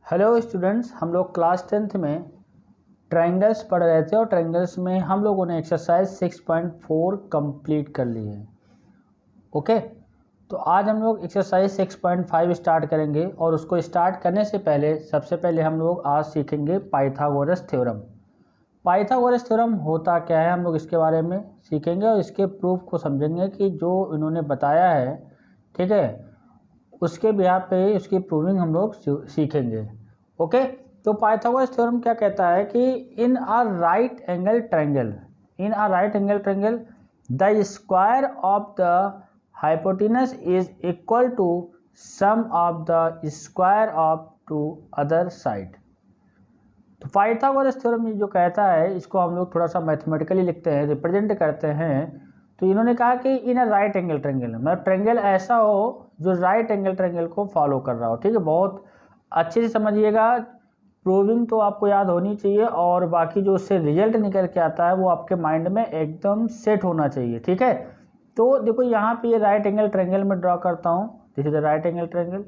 Hello students, हम लोग class 10th में ट्रायंगल्स पढ़ रहे थे और ट्रायंगल्स में हम लोगों ने एक्सरसाइज 6.4 कंप्लीट कर ली है। ओके, तो आज हम लोग एक्सरसाइज 6.5 स्टार्ट करेंगे और उसको स्टार्ट करने से पहले सबसे पहले हम लोग आज सीखेंगे पाइथागोरस थ्योरम। पाइथागोरस थ्योरम होता क्या है हम लोग इसके बारे में सीखेंगे और इसके प्रूफ को समझेंगे कि जो इन्होंने बताया है, ठीक है, उसके बिहार पे उसकी प्रूविंग हम लोग सीखेंगे। ओके, तो पाइथागोरस थ्योरम क्या कहता है कि in a right angle triangle the square of the hypotenuse is equal to sum of the square of two other side. तो पाइथागोरस थ्योरम जो कहता है इसको हम लोग थोड़ा सा मैथमेटिकली लिखते हैं, रिप्रेजेंट करते हैं। तो इन्होंने कहा कि in a right angle triangle, मतलब ट्रायंगल ऐसा हो जो राइट एंगल ट्रायंगल को फॉलो कर रहा हो। ठीक है, बहुत अच्छे से समझिएगा। प्रूविंग तो आपको याद होनी चाहिए और बाकी जो उससे रिजल्ट निकल के आता है वो आपके माइंड में एकदम सेट होना चाहिए। ठीक है, तो देखो यहाँ पे ये राइट एंगल ट्रायंगल में ड्रॉ करता हूँ। This is the right angle triangle.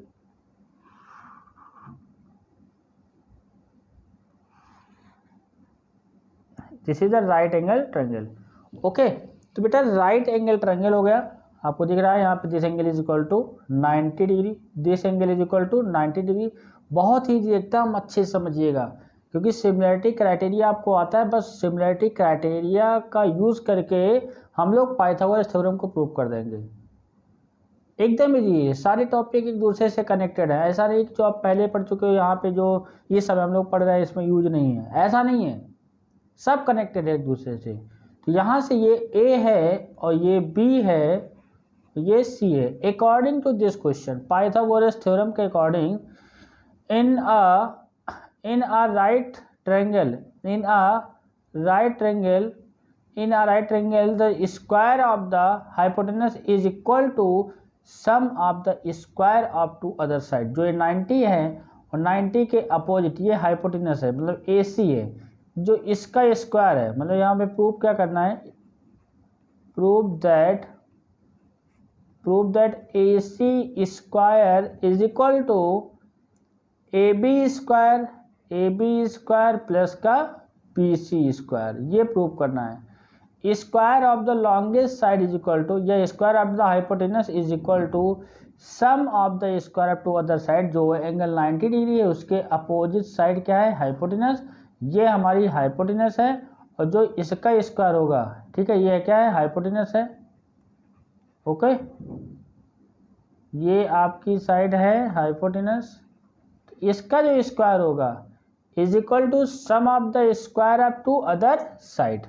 This is the right angle triangle. Okay, तो बेटा राइट एंगल ट्रायंगल हो गया, आपको दिख रहा है यहाँ पे this angle is equal to 90 degree, this angle is equal to 90 degree. बहुत ही एकदम अच्छे से समझिएगा क्योंकि सिमिलरिटी क्राइटेरिया आपको आता है। बस सिमिलरिटी क्राइटेरिया का यूज़ करके हम लोग पाइथागोरस थ्योरम को प्रूव कर देंगे। एकदम इजी, सारे टॉपिक एक दूसरे से कनेक्टेड है। ऐसा नहीं कि जो आप पहले पढ़ चुके हो यहाँ पे जो ये सब हम लोग पढ़ रहे हैं इसमें यूज नहीं है, ऐसा नहीं है, सब कनेक्टेड है एक दूसरे से। तो यहाँ से ये ए है और ये बी है, ये सी है। According to this question, Pythagoras theorem के according, in a right triangle the square of the hypotenuse is equal to sum of the square of two other side. जो ये 90 है और 90 के अपोजिट ये हाइपोटेनस है, मतलब ए सी है, जो इसका स्क्वायर है। मतलब यहाँ पे प्रूव क्या करना है, prove that A C square is equal to A B square plus का बी सी स्क्वायर, ये प्रूव करना है। Square of the longest side is equal to, या square of the hypotenuse is equal to sum of the square of two other side. जो angle 90 degree है उसके opposite side क्या है, hypotenuse. ये हमारी हाइपोटेनस है और जो इसका स्क्वायर होगा, ठीक है, ये क्या है, हाइपोटेनस है। ओके, ये आपकी साइड है हाइपोटेनस, तो इसका जो स्क्वायर होगा is equal to sum of the square of two other side,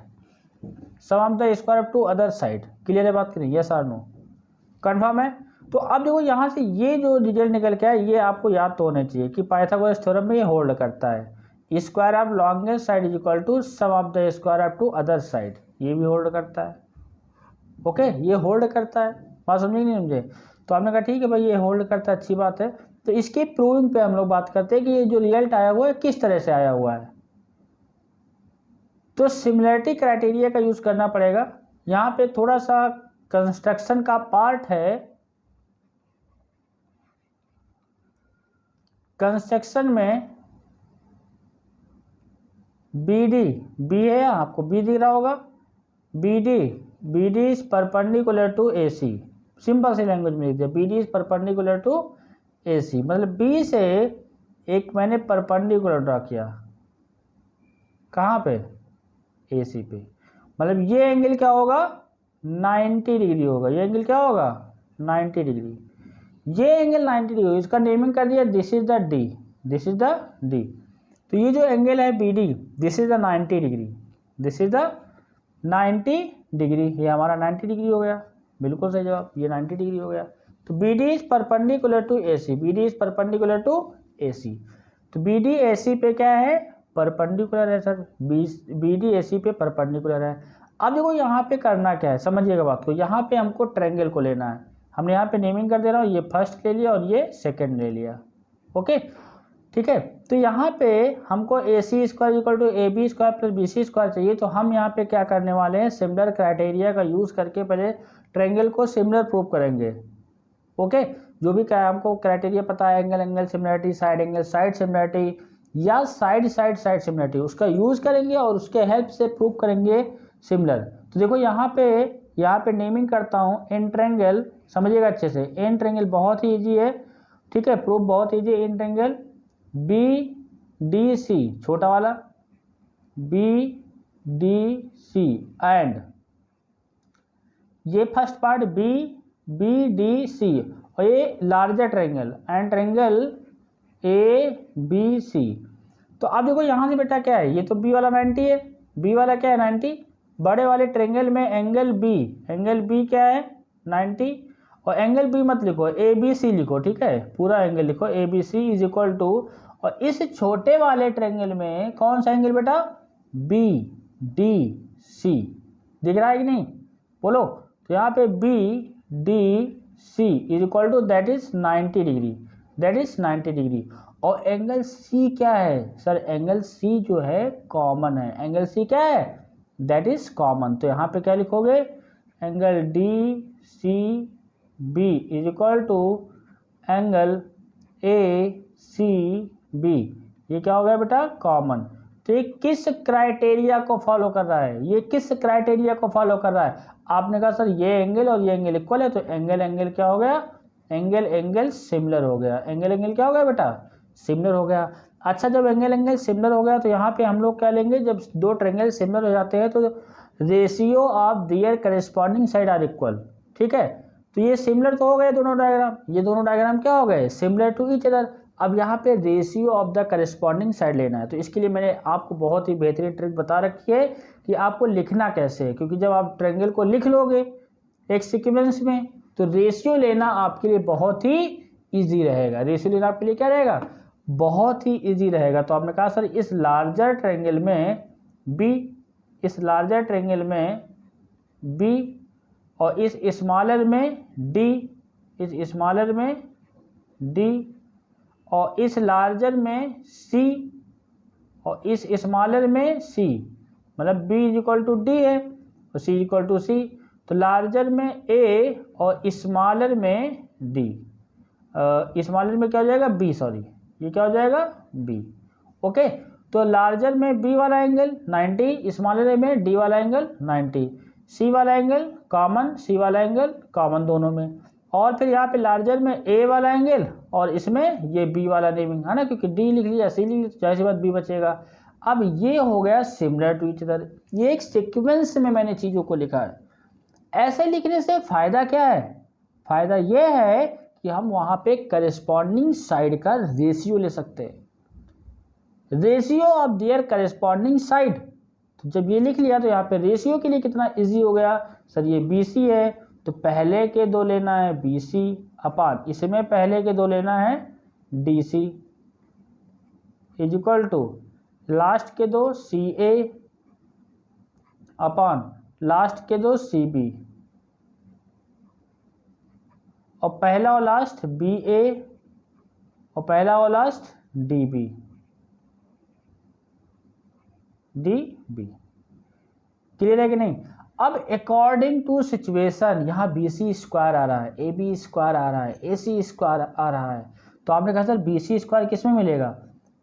sum of the square of two other side. Clear है बात की नहीं, यस और नो, कंफर्म है। तो अब देखो यहाँ से ये जो रिजल्ट निकल के आया ये आपको याद तो होना चाहिए कि पाइथागोरस थ्योरम में ये होल्ड करता है। Square of longest side is equal to sum of the square of two other side, ये भी होल्ड करता है। ओके, ये होल्ड करता है, बात समझे नहीं मुझे। तो आपने कहा ठीक है भाई ये होल्ड करता है, अच्छी बात है। तो इसकी प्रूविंग पे हम लोग बात करते हैं कि ये जो रिजल्ट आया हुआ है किस तरह से आया हुआ है। तो सिमिलरिटी क्राइटेरिया का यूज करना पड़ेगा। यहाँ पे थोड़ा सा कंस्ट्रक्शन का पार्ट है। कंस्ट्रक्शन में बी है, आपको बी दिख रहा होगा, B D is perpendicular to A C. Simple सी लैंग्वेज में लिख दिया, B D is perpendicular to A C. मतलब बी से एक मैंने परपेंडिकुलर ड्रा किया, कहाँ पे, ए सी पे। मतलब ये एंगल क्या होगा, 90 डिग्री होगा। ये एंगल क्या होगा, 90 डिग्री। ये एंगल 90 डिग्री, इसका नेमिंग कर दिया this is the D, this is the D. तो ये जो एंगल है B D, this is the 90 degree, this is the 90 degree. ये हमारा 90 डिग्री हो गया, बिल्कुल सही जवाब, ये 90 डिग्री हो गया। तो B D is perpendicular to A C, B D is perpendicular to A C. तो बी डी ए सी पे क्या है, परपेंडिकुलर है सर, बी डी ए सी पे परपेंडिकुलर है। अब देखो यहाँ पे करना क्या है, समझिएगा बात को। यहाँ पे हमको ट्रायंगल को लेना है, हमने यहाँ पे नेमिंग कर दे रहा हूँ, ये फर्स्ट ले लिया और ये सेकेंड ले लिया। ओके, ठीक है। तो यहाँ पे हमको A C square equal to A B square plus B C square चाहिए। तो हम यहाँ पे क्या करने वाले हैं, सिमिलर क्राइटेरिया का यूज़ करके पहले ट्रायंगल को सिमिलर प्रूव करेंगे। ओके, जो भी क्या हमको क्राइटेरिया पता है, angle angle similarity, side angle side similarity या साइड साइड साइड सिमिलरिटी, उसका यूज़ करेंगे और उसके हेल्प से प्रूव करेंगे सिमिलर। तो देखो यहाँ पे नेमिंग करता हूँ इन ट्रायंगल, समझिएगा अच्छे से, इन ट्रायंगल बहुत ही ईजी है, ठीक है, प्रूफ बहुत ईजी है। इन ट्रायंगल BDC छोटा वाला BDC एंड ये फर्स्ट पार्ट BDC और ये larger triangle and triangle ABC। तो अब देखो यहाँ से बेटा क्या है, ये तो B वाला 90 है, B वाला क्या है 90, बड़े वाले ट्रायंगल में एंगल B क्या है 90, और एंगल B मत लिखो, ABC लिखो, ठीक है, पूरा एंगल लिखो, ABC इज इक्वल टू, और इस छोटे वाले ट्रायंगल में कौन सा एंगल बेटा BDC, दिख रहा है कि नहीं, बोलो। तो यहाँ पे BDC is equal to that is 90 degree, और एंगल C क्या है सर, एंगल C जो है कॉमन है, एंगल C क्या है दैट इज कॉमन। तो यहाँ पे क्या लिखोगे, angle DCB is equal to angle ACB, ये क्या हो गया बेटा कॉमन। तो ये किस क्राइटेरिया को फॉलो कर रहा है, ये किस क्राइटेरिया को फॉलो कर रहा है, आपने कहा सर ये एंगल और ये एंगल इक्वल है, तो एंगल क्या हो गया, एंगल सिमिलर हो गया, एंगल क्या हो गया बेटा सिमिलर हो गया। अच्छा, जब एंगल सिमिलर हो गया तो यहाँ पे हम लोग क्या लेंगे, जब दो ट्रायंगल सिमिलर हो जाते हैं तो ratio of their corresponding side are equal, ठीक है। तो ये सिमिलर तो हो गए दोनों डायग्राम, ये दोनों डायग्राम क्या हो गए सिमिलर टू ईच अदर। अब यहाँ पे ratio of the corresponding side लेना है, तो इसके लिए मैंने आपको बहुत ही बेहतरीन ट्रिक बता रखी है कि आपको लिखना कैसे है, क्योंकि जब आप ट्रायंगल को लिख लोगे एक सीक्वेंस में तो रेशियो लेना आपके लिए बहुत ही ईजी रहेगा, रेशियो लेना आपके लिए क्या रहेगा बहुत ही ईजी रहेगा। तो आपने कहा सर इस लार्जर ट्रायंगल में B और इस स्मॉलर में D, और इस लार्जर में C और इस स्मॉलर में C, मतलब B is equal to D है और C is equal to C। तो लार्जर में A और स्मॉलर में D, स्मॉलर में क्या हो जाएगा B, सॉरी ये क्या हो जाएगा B, ओके। तो लार्जर में B वाला एंगल 90, स्मॉलर में D वाला एंगल 90, C वाला एंगल कॉमन दोनों में, और फिर यहाँ पे लार्जर में A वाला एंगल और इसमें ये B वाला नेमिंग है ना, क्योंकि D लिख लिया C लिख लिया, जाहिर सी बात B बचेगा। अब ये हो गया सिमिलर टू ईच अदर, ये एक सीक्वेंस में मैंने चीज़ों को लिखा है। ऐसे लिखने से फ़ायदा क्या है, फ़ायदा ये है कि हम वहाँ पे करेस्पॉन्डिंग साइड का रेशियो ले सकते हैं, ratio of their corresponding side. तो जब ये लिख लिया तो यहाँ पे रेशियो के लिए कितना इजी हो गया, सर ये BC है तो पहले के दो लेना है BC अपान इसमें पहले के दो लेना है DC is equal to last के दो CA अपान लास्ट के दो CB, और पहला और लास्ट BA और पहला और लास्ट DB। क्लियर है कि नहीं। अब अकॉर्डिंग टू सिचुएशन यहाँ BC स्क्वायर आ रहा है, AB स्क्वायर आ रहा है, AC स्क्वायर आ रहा है, तो आपने कहा सर BC स्क्वायर किस में मिलेगा,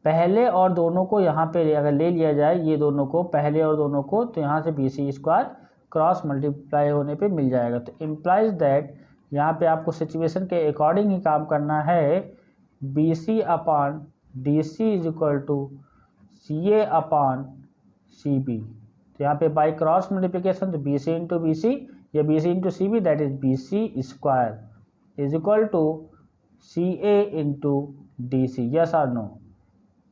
पहले और दोनों को यहाँ पे अगर ले लिया जाए, ये दोनों को पहले और दोनों को, तो यहाँ से BC स्क्वायर क्रॉस मल्टीप्लाई होने पे मिल जाएगा। तो इम्प्लाइज दैट यहाँ पे आपको सिचुएशन के अकॉर्डिंग ही काम करना है, BC upon DC is equal to CA upon CB। तो यहाँ पे बाई क्रॉस मल्टीप्लिकेशन, तो BC इंटू BC या BC into CB that is BC square is equal to CA into DC। Yes और नो,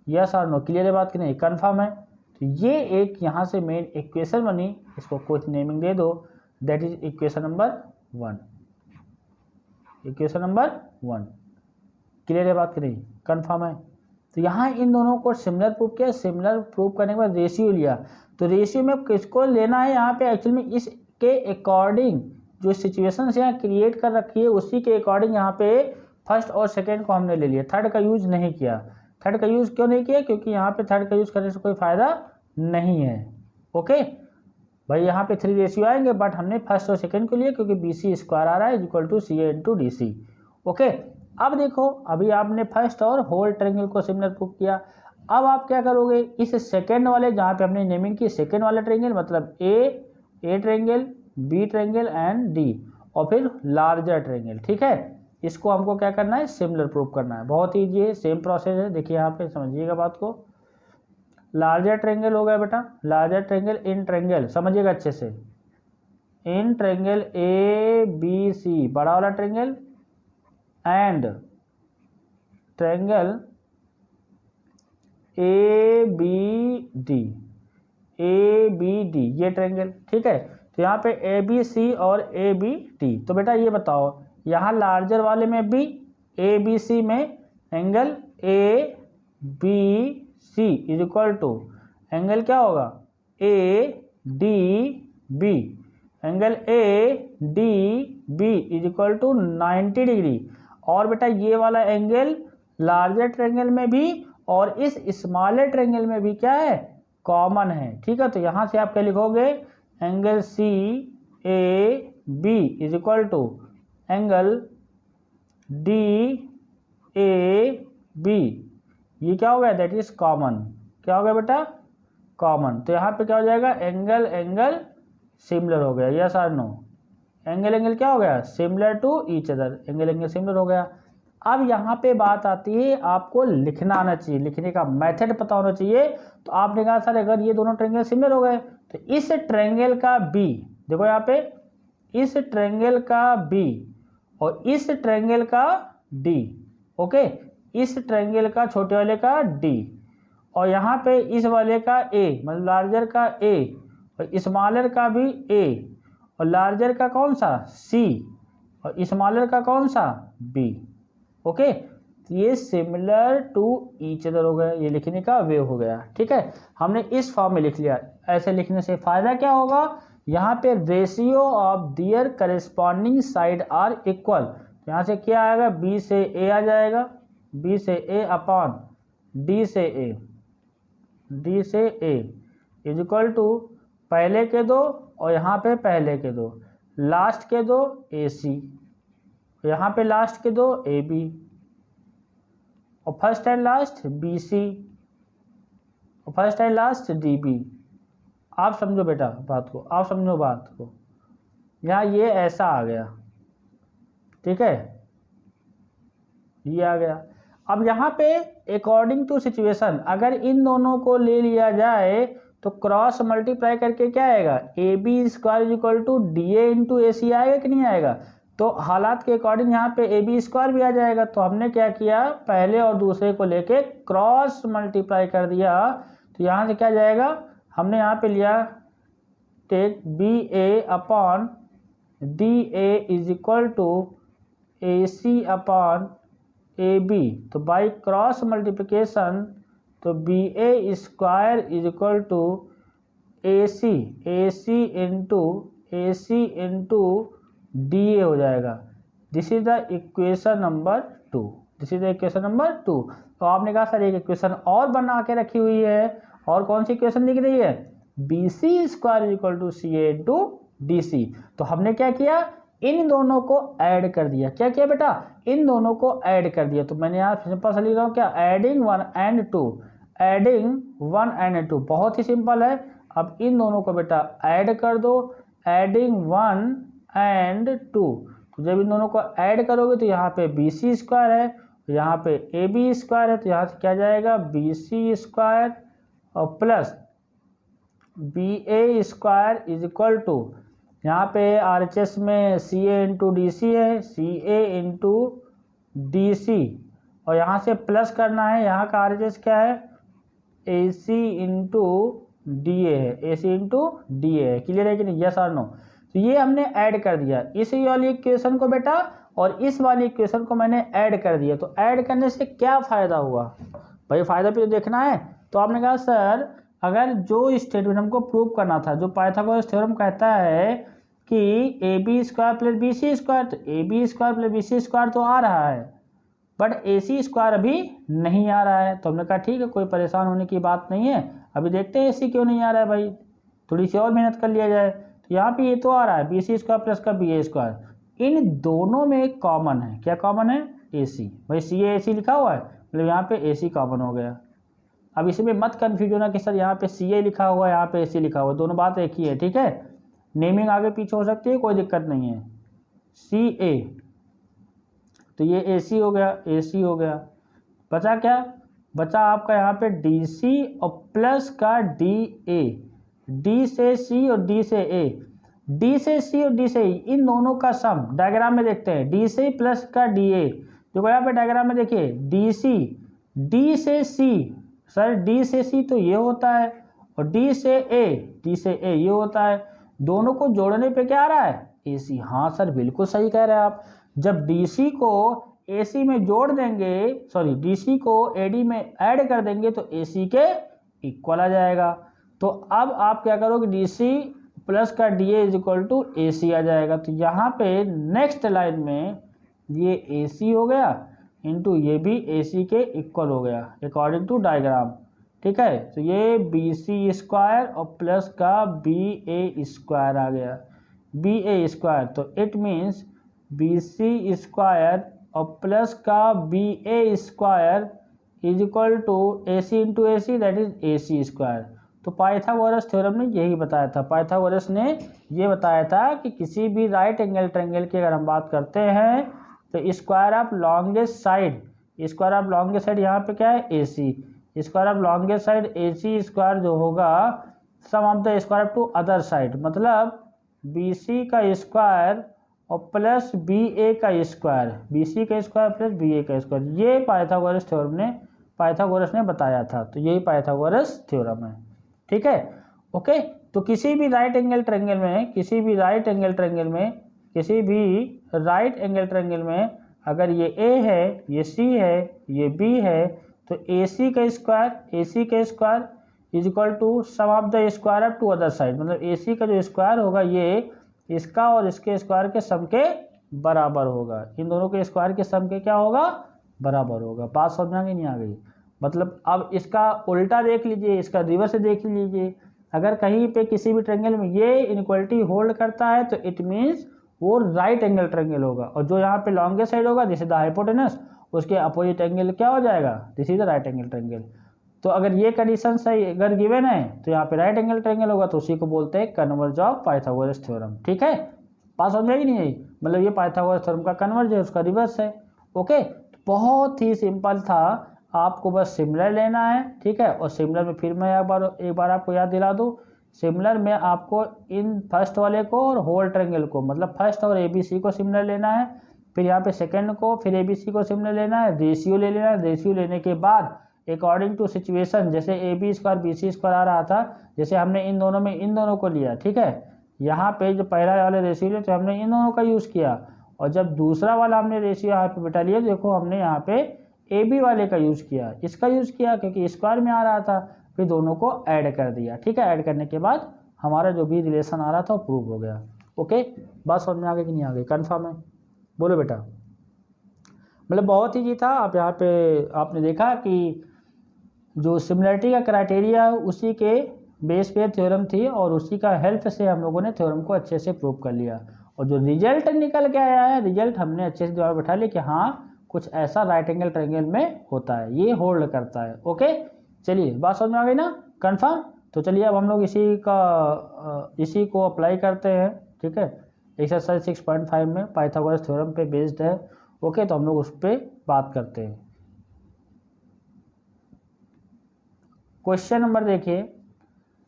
यस और no, clear है बात कि नहीं, कन्फर्म है। तो ये एक यहाँ से मेन इक्वेशन बनी, इसको कुछ नेमिंग दे दो, that is equation number 1, equation number 1। Clear है बात कि नहीं, कन्फर्म है। तो यहाँ इन दोनों को सिमिलर प्रूव किया, सिमिलर प्रूव करने के बाद रेशियो लिया, तो रेशियो में किसको लेना है, यहाँ पे एक्चुअल में इसके अकॉर्डिंग जो सिचुएशन यहाँ क्रिएट कर रखी है उसी के अकॉर्डिंग यहाँ पे फर्स्ट और सेकेंड को हमने ले लिया, थर्ड का यूज नहीं किया। थर्ड का यूज़ क्यों नहीं किया, क्योंकि यहाँ पे थर्ड का यूज़ करने से कोई फ़ायदा नहीं है। ओके भाई, यहाँ पे 3 रेशियो आएंगे, बट हमने फर्स्ट और सेकंड को लिए क्योंकि BC स्क्वायर आ रहा है equal to CA into DC। Okay, अब देखो, अभी आपने फर्स्ट और होल ट्रायंगल को सिमिलर प्रूव किया। अब आप क्या करोगे, इस सेकेंड वाले जहाँ पे हमने नेमिंग की सेकेंड वाला ट्रायंगल मतलब A triangle, B triangle and D, और फिर लार्जर ट्रायंगल, ठीक है, इसको हमको क्या करना है, सिमिलर प्रूव करना है। बहुत ईजी है, सेम प्रोसेस है। देखिए यहाँ पे समझिएगा बात को। लार्जर ट्रायंगल हो गया बेटा, लार्जर ट्रायंगल इन ट्रायंगल, समझिएगा अच्छे से, इन ट्रायंगल ए बी सी, बड़ा वाला triangle, and triangle A B D, ये ट्रायंगल, ठीक है। तो यहाँ पे ए बी सी और ए बी डी। तो बेटा ये बताओ, यहाँ लार्जर वाले में भी ए बी सी में angle A B C is equal to angle क्या होगा, A D B, angle A D B is equal to 90 degree. और बेटा ये वाला एंगल लार्जर ट्रायंगल में भी और इस स्मॉलर ट्रायंगल में भी क्या है, कॉमन है, ठीक है। तो यहाँ से आप क्या लिखोगे, angle C A B is equal to angle D A B, ये क्या हो गया, दैट इज कॉमन। क्या हो गया बेटा, कॉमन। तो यहाँ पे क्या हो जाएगा, एंगल एंगल सिमिलर हो गया, यस और नो, एंगल एंगल क्या हो गया, similar to each other, angle angle similar हो गया। अब यहाँ पे बात आती है, आपको लिखना आना चाहिए, लिखने का मेथड पता होना चाहिए। तो आपने कहा सर अगर ये दोनों ट्रायंगल सिमिलर हो गए तो इस ट्रायंगल का बी, देखो यहाँ पे इस ट्रायंगल का बी और इस ट्रायंगल का डी, ओके, इस ट्रायंगल का छोटे वाले का डी, और यहाँ पे इस वाले का ए, मतलब लार्जर का ए, और स्मॉलर का भी ए, और लार्जर का कौन सा, सी, और स्मॉलर का कौन सा, बी, ओके। तो ये सिमिलर टू ईच अदर हो गया, ये लिखने का वे हो गया, ठीक है। हमने इस फॉर्म में लिख लिया। ऐसे लिखने से फायदा क्या होगा, यहाँ पे ratio of their corresponding side are equal. यहाँ से क्या आएगा, बी से ए आ जाएगा, बी से ए अपॉन डी से ए, डी से ए इज इक्वल टू पहले के दो और यहाँ पे पहले के दो, लास्ट के दो ए सी, यहाँ पे लास्ट के दो ए बी, और first and last B C, और first and last D B. आप समझो बेटा बात को, आप समझो बात को, यहाँ ये ऐसा आ गया, ठीक है, ये आ गया। अब यहाँ पे अकॉर्डिंग टू सिचुएशन अगर इन दोनों को ले लिया जाए तो क्रॉस मल्टीप्लाई करके क्या आएगा, A B square is equal to D A into A C आएगा कि नहीं आएगा। तो हालात के अकॉर्डिंग यहाँ पे ए बी स्क्वायर भी आ जाएगा। तो हमने क्या किया, पहले और दूसरे को लेके क्रॉस मल्टीप्लाई कर दिया। तो यहाँ से क्या जाएगा, हमने यहाँ पे लिया take B A upon D A is equal to A C upon A B. तो बाई क्रॉस मल्टीप्लिकेशन तो B A square is equal to A C into D A हो जाएगा। This is the equation number 2, this is the equation number 2। तो आपने कहा sir एक equation और बना के रखी हुई है, और कौन सी इक्वेशन लिख रही है, B C square is equal to C A into D C. तो हमने क्या किया, इन दोनों को ऐड कर दिया। क्या किया बेटा, इन दोनों को ऐड कर दिया। तो मैंने यहाँ सिंपल सा लिख रहा हूँ क्या, एडिंग 1 एंड 2, एडिंग 1 एंड 2, बहुत ही सिंपल है। अब इन दोनों को बेटा ऐड कर दो, एडिंग 1 एंड 2। तो जब इन दोनों को ऐड करोगे तो यहाँ पे बी सी स्क्वायर है, यहाँ पे ए बी स्क्वायर है, तो यहाँ से क्या जाएगा, बी सी स्क्वायर और plus B A square is equal to, यहाँ पे आर एच एस में सी ए इंटू डी सी है, सी ए इंटू डी सी, और यहाँ से प्लस करना है, यहाँ का आर एच एस क्या है, ए सी इंटू डी ए है, ए सी इंटू डी ए है। क्लियर है कि नहीं, यस और नो। तो ये हमने ऐड कर दिया इस वाली इक्वेशन को बेटा, और इस वाली इक्वेशन को मैंने ऐड कर दिया। तो ऐड करने से क्या फ़ायदा हुआ भाई, फ़ायदा भी तो देखना है। तो आपने कहा सर अगर जो स्टेटमेंट हमको प्रूव करना था, जो पाइथागोरस थ्योरम कहता है कि A B square plus B C square, तो A B square plus B C square तो आ रहा है, बट ए सी स्क्वायर अभी नहीं आ रहा है। तो हमने कहा ठीक है, कोई परेशान होने की बात नहीं है, अभी देखते हैं ए सी क्यों नहीं आ रहा है भाई, थोड़ी सी और मेहनत कर लिया जाए। तो यहाँ पे ये तो आ रहा है बी सी स्क्वायर प्लस का बी ए स्क्वायर, इन दोनों में एक कॉमन है। क्या कॉमन है, ए सी, भाई सी ए सी लिखा हुआ है मतलब यहाँ पे ए सी कॉमन हो गया। अब इसमें मत कन्फ्यूज होना कि सर यहाँ पे सी ए लिखा हुआ है यहाँ पे ए सी लिखा हुआ है, दोनों बात एक ही है, ठीक है। नेमिंग आगे पीछे हो सकती है, कोई दिक्कत नहीं है। सी ए तो ये ए सी हो गया, ए सी हो गया। बचा क्या, बचा आपका यहाँ पे डी सी और प्लस का डी ए, डी से सी और डी से ए, डी से सी और डी से ई इन दोनों का सम डायग्राम में देखते हैं, डी से प्लस का डी ए। देखो यहाँ पे डायग्राम में देखिए डी सी, डी से सी, सर डी से सी तो ये होता है और डी से ए, डी से ए ये होता है, दोनों को जोड़ने पे क्या आ रहा है, ए सी। हाँ सर बिल्कुल सही कह रहे हैं आप, जब डी सी को ए सी में जोड़ देंगे, सॉरी डी सी को ए डी में ऐड कर देंगे तो ए सी के इक्वल आ जाएगा। तो अब आप क्या करोगे, डी सी प्लस का D A is equal to A C आ जाएगा। तो यहाँ पे नेक्स्ट लाइन में ये ए सी हो गया इंटू ये भी ए सी के इक्वल हो गया अकॉर्डिंग टू डायग्राम, ठीक है। तो ये बी सी स्क्वायर और प्लस का बी ए स्क्वायर आ गया, बी ए स्क्वायर। तो it means B C square और प्लस का B A square is equal to A C into A C, that is A C square. तो Pythagoras theorem ने यही बताया था, पाइथागोरस ने ये बताया था कि किसी भी राइट एंगल ट्रायंगल की अगर हम बात करते हैं तो square of longest side, square of longest side यहाँ पे क्या है A C, square of longest side A C square जो होगा sum of the square of two other side, मतलब बी सी का स्क्वायर और प्लस बी ए का स्क्वायर, बी सी का स्क्वायर प्लस बी ए का स्क्वायर, ये पाइथागोरस थ्योरम ने, पाइथागोरस ने बताया था। तो यही पाइथागोरस थ्योरम है, ठीक है, ओके। तो किसी भी राइट एंगल ट्रायंगल में, किसी भी राइट एंगल ट्रायंगल में, किसी भी राइट एंगल ट्रायंगल में अगर ये ए है, ये सी है, ये बी है, तो ए सी का स्क्वायर, ए सी का square is equal to sum of the square of two other side, मतलब ए सी का जो स्क्वायर होगा ये इसका और इसके स्क्वायर के सम के बराबर होगा, इन दोनों के स्क्वायर के सम के क्या होगा, बराबर होगा। बात समझ में आ गई नहीं आ गई, मतलब अब इसका उल्टा देख लीजिए, इसका रिवर्स देख लीजिए, अगर कहीं पे किसी भी ट्रायंगल में ये इनइक्वालिटी होल्ड करता है तो इट मीन्स वो राइट एंगल ट्रायंगल होगा, और जो यहाँ पे लॉन्गेस्ट साइड होगा दिस इज द हाइपोटेनस, उसके अपोजिट एंगल क्या हो जाएगा, this is the right angle triangle. तो अगर ये कंडीशन सही अगर गिवन है तो यहाँ पे राइट एंगल ट्रायंगल होगा, तो उसी को बोलते हैं कन्वर्ज ऑफ पाइथागोरस थ्योरम, ठीक है। पास समझ में नहीं आई, मतलब ये पाइथागोरस थ्योरम का कन्वर्ज है, उसका रिवर्स है, ओके। बहुत ही सिंपल था, आपको बस सिमिलर लेना है, ठीक है। और सिमिलर में फिर मैं एक बार आपको याद दिला दूँ, सिमिलर में आपको इन फर्स्ट वाले को और होल ट्रायंगल को, मतलब फर्स्ट और ए बी सी को सिमिलर लेना है, फिर यहाँ पे सेकंड को, फिर ए बी सी को सिमिलर लेना है, रेशियो ले लेना है, रेशियो लेने के बाद अकॉर्डिंग टू सिचुएशन, जैसे A B square B C square आ रहा था, जैसे हमने इन दोनों में इन दोनों को लिया, ठीक है। यहाँ पे जो पहला वाले रेशियो लिया तो हमने इन दोनों का यूज़ किया, और जब दूसरा वाला हमने रेशियो यहाँ पे बिठा लिया, देखो हमने यहाँ पे ए बी वाले का यूज़ किया, इसका यूज़ किया क्योंकि स्क्वायर में आ रहा था, फिर दोनों को ऐड कर दिया, ठीक है। ऐड करने के बाद हमारा जो भी रिलेशन आ रहा था वो प्रूव हो गया, ओके। बात समझ में आ गई कि नहीं आ गई, कन्फर्म है, बोलो बेटा। मतलब बहुत ईजी था, आप यहाँ पे आपने देखा कि जो सिमिलरिटी का क्राइटेरिया उसी के बेस पे थ्योरम थी, और उसी का हेल्प से हम लोगों ने थ्योरम को अच्छे से प्रूव कर लिया, और जो रिजल्ट निकल के आया है, रिजल्ट हमने अच्छे से दिमाग बैठा लिया कि हाँ कुछ ऐसा राइट एंगल ट्रायंगल में होता है, ये होल्ड करता है, ओके। चलिए बात समझ में आ गई ना, कन्फर्म। तो चलिए अब हम लोग इसी को अप्लाई करते हैं, ठीक है। एक्सरसाइज 6.5 में पाइथागोरस थ्योरम पे बेस्ड है, ओके। तो हम लोग उस पर बात करते हैं। क्वेश्चन नंबर देखिए,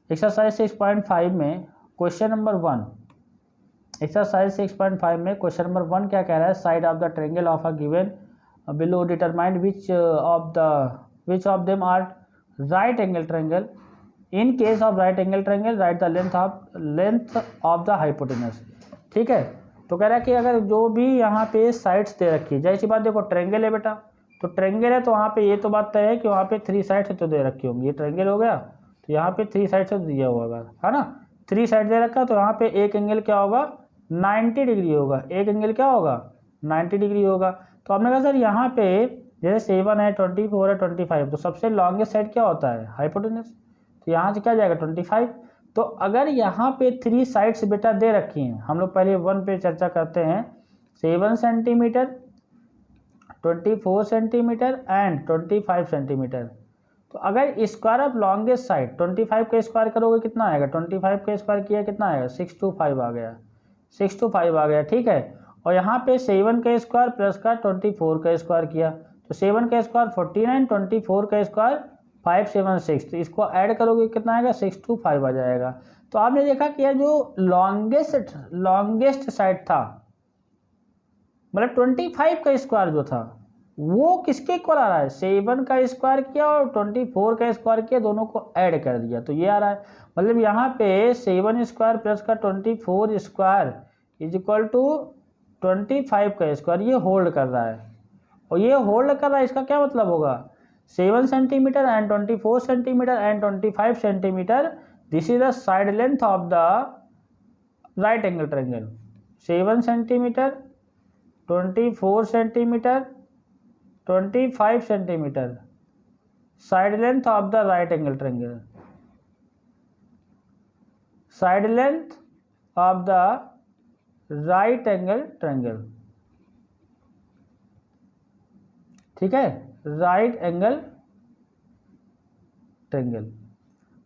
एक्सरसाइज 6.5 में क्वेश्चन नंबर 1, एक्सरसाइज 6.5 में क्वेश्चन नंबर 1 क्या कह रहा है, side of the triangle of a given below determined which of them are right angle triangle, in case of right angle triangle write the length of the hypotenuse, ठीक है। तो कह रहा है कि अगर जो भी यहाँ पे साइड्स दे रखी है, जैसी बात देखो ट्रायंगल है बेटा, तो ट्रायंगल है तो वहाँ पे ये तो बात तय है कि वहाँ पे 3 साइड से तो दे रखी होंगी, ये ट्रायंगल हो गया तो यहाँ पे 3 साइड से दिया हुआ होगा, है ना। 3 साइड दे रखा, तो यहाँ पे एक एंगल क्या होगा, 90 डिग्री होगा, एक एंगल क्या होगा, 90 डिग्री होगा। तो आपने कहा सर यहाँ पे जैसे 7 है, 24 है, 25, तो सबसे लॉन्गेस्ट साइड क्या होता है, हाइपोटेनस, तो यहाँ से क्या जाएगा 25। तो अगर यहाँ पे 3 साइड्स बेटा दे रखी हैं, हम लोग पहले 1 पे चर्चा करते हैं, 7 सेंटीमीटर, 24 सेंटीमीटर एंड 25 सेंटीमीटर। तो अगर स्क्वायर ऑफ लॉन्गेस्ट साइड 25 का स्क्वायर करोगे कितना आएगा, 25 का स्क्वायर किया कितना आएगा, 625 आ गया, 625 आ गया, ठीक है। और यहाँ पे 7 का स्क्वायर प्लस का 24 का स्क्वायर किया, तो 7 का स्क्वायर 49, 24 का स्क्वायर 576, तो इसको ऐड करोगे कितना आएगा, 625 आ जाएगा। तो आपने देखा कि यह जो लॉन्गेस्ट साइड था, मतलब 25 का स्क्वायर जो था वो किसके इक्वल आ रहा है, 7 का स्क्वायर किया और 24 का स्क्वायर किया, दोनों को ऐड कर दिया, तो ये आ रहा है। मतलब यहाँ पे 7 स्क्वायर प्लस का 24 स्क्वायर इज इक्वल टू 25 का स्क्वायर, ये होल्ड कर रहा है। और ये होल्ड कर रहा है, इसका क्या मतलब होगा, 7 centimetre and 24 centimetre and 25 centimetre, this is the side length of the right angle triangle. 7 centimetre, 24 centimetre, 25 centimetre, side length of the right angle triangle, side length of the right angle triangle, ठीक है, right angle triangle.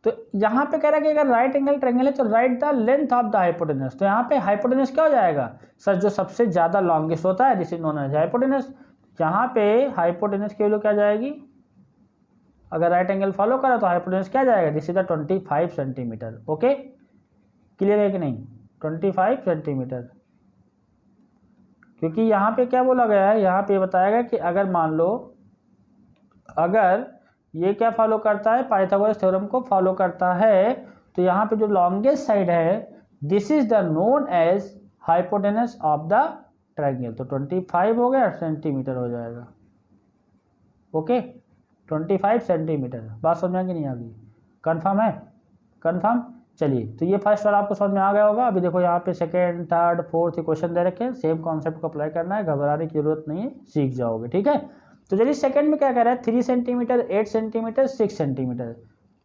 तो यहाँ पे कह रहा है कि अगर राइट एंगल ट्रायंगल है तो right the length of the hypotenuse, तो यहाँ पे हाइपोटेनस क्या हो जाएगा सर, जो सबसे ज्यादा लॉन्गेस्ट होता है this is known as hypotenuse. यहाँ पे हाइपोटेनस की वैल्यू क्या जाएगी, अगर राइट एंगल फॉलो करा तो हाइपोटेनस क्या जाएगा, this is the 25 centimetre. Okay, clear है कि नहीं, 25 सेंटीमीटर। क्योंकि यहाँ पे क्या बोला गया है, यहाँ पे बताया गया कि अगर मान लो अगर ये क्या फॉलो करता है, पाइथागोरस थ्योरम को फॉलो करता है, तो यहाँ पे जो लॉन्गेस्ट साइड है this is the known as hypotenuse of the triangle. तो 25 हो गया, सेंटीमीटर हो जाएगा। Okay, 25 centimetre. बात समझ में कि नहीं आ गई, कन्फर्म है, कन्फर्म। चलिए, तो ये फर्स्ट वाला आपको समझ में आ गया होगा। अभी देखो यहाँ पे सेकेंड, थर्ड, फोर्थ क्वेश्चन दे रखे हैं, सेम कॉन्सेप्ट को अप्लाई करना है, घबराने की जरूरत नहीं है, सीख जाओगे, ठीक है। तो चलिए सेकंड में क्या कह रहा है, 3 सेंटीमीटर, 8 सेंटीमीटर, 6 सेंटीमीटर,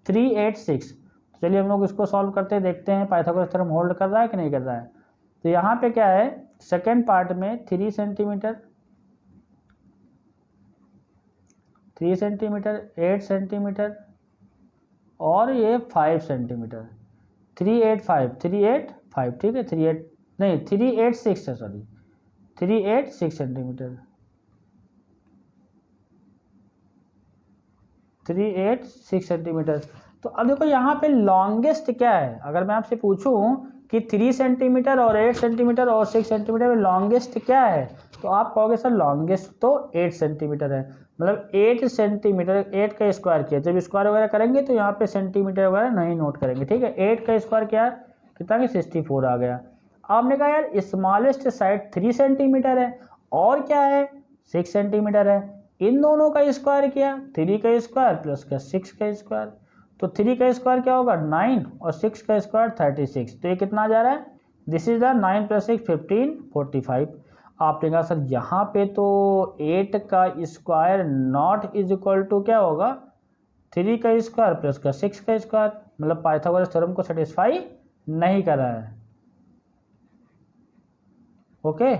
3, 8, 6। तो चलिए हम लोग इसको सॉल्व करते देखते हैं पाइथागोरस थ्योरम होल्ड कर रहा है कि नहीं कर रहा है। तो यहाँ पे क्या है, सेकेंड पार्ट में 3 सेंटीमीटर, 3 सेंटीमीटर, 8 सेंटीमीटर और ये 5 सेंटीमीटर, 3, 8, 5, 3, 8, 5, ठीक है, 3, 8 नहीं 3, 8, 6 है, सॉरी 3, 8, 6 सेंटीमीटर, 3, 8, 6 सेंटीमीटर। तो अब देखो यहाँ पे लॉन्गेस्ट क्या है, अगर मैं आपसे पूछूं कि 3 सेंटीमीटर और 8 सेंटीमीटर और 6 सेंटीमीटर में लॉन्गेस्ट क्या है, तो आप कहोगे सर लॉन्गेस्ट तो 8 सेंटीमीटर है। मतलब 8 सेंटीमीटर, 8 का स्क्वायर किया, जब स्क्वायर वगैरह करेंगे तो यहाँ पे सेंटीमीटर वगैरह नहीं नोट करेंगे, ठीक है। 8 का स्क्वायर क्या है, कितना कि 64 आ गया। आपने कहा यार स्मॉलेस्ट साइड 3 सेंटीमीटर है और क्या है 6 सेंटीमीटर है, इन दोनों का स्क्वायर किया, 3 का स्क्वायर प्लस का 6 का स्क्वायर, तो 3 का स्क्वायर क्या होगा 9 और 6 का स्क्वायर 36, तो ये कितना जा रहा है, दिस इज द 9 + 6 15 45। आपने कहा सर यहाँ पे तो 8 का square not is equal to क्या होगा 3 का स्क्वायर प्लस का 6 का स्क्वायर, मतलब पाइथागोरस थ्योरम को सेटिस्फाई नहीं कर रहा है। Okay,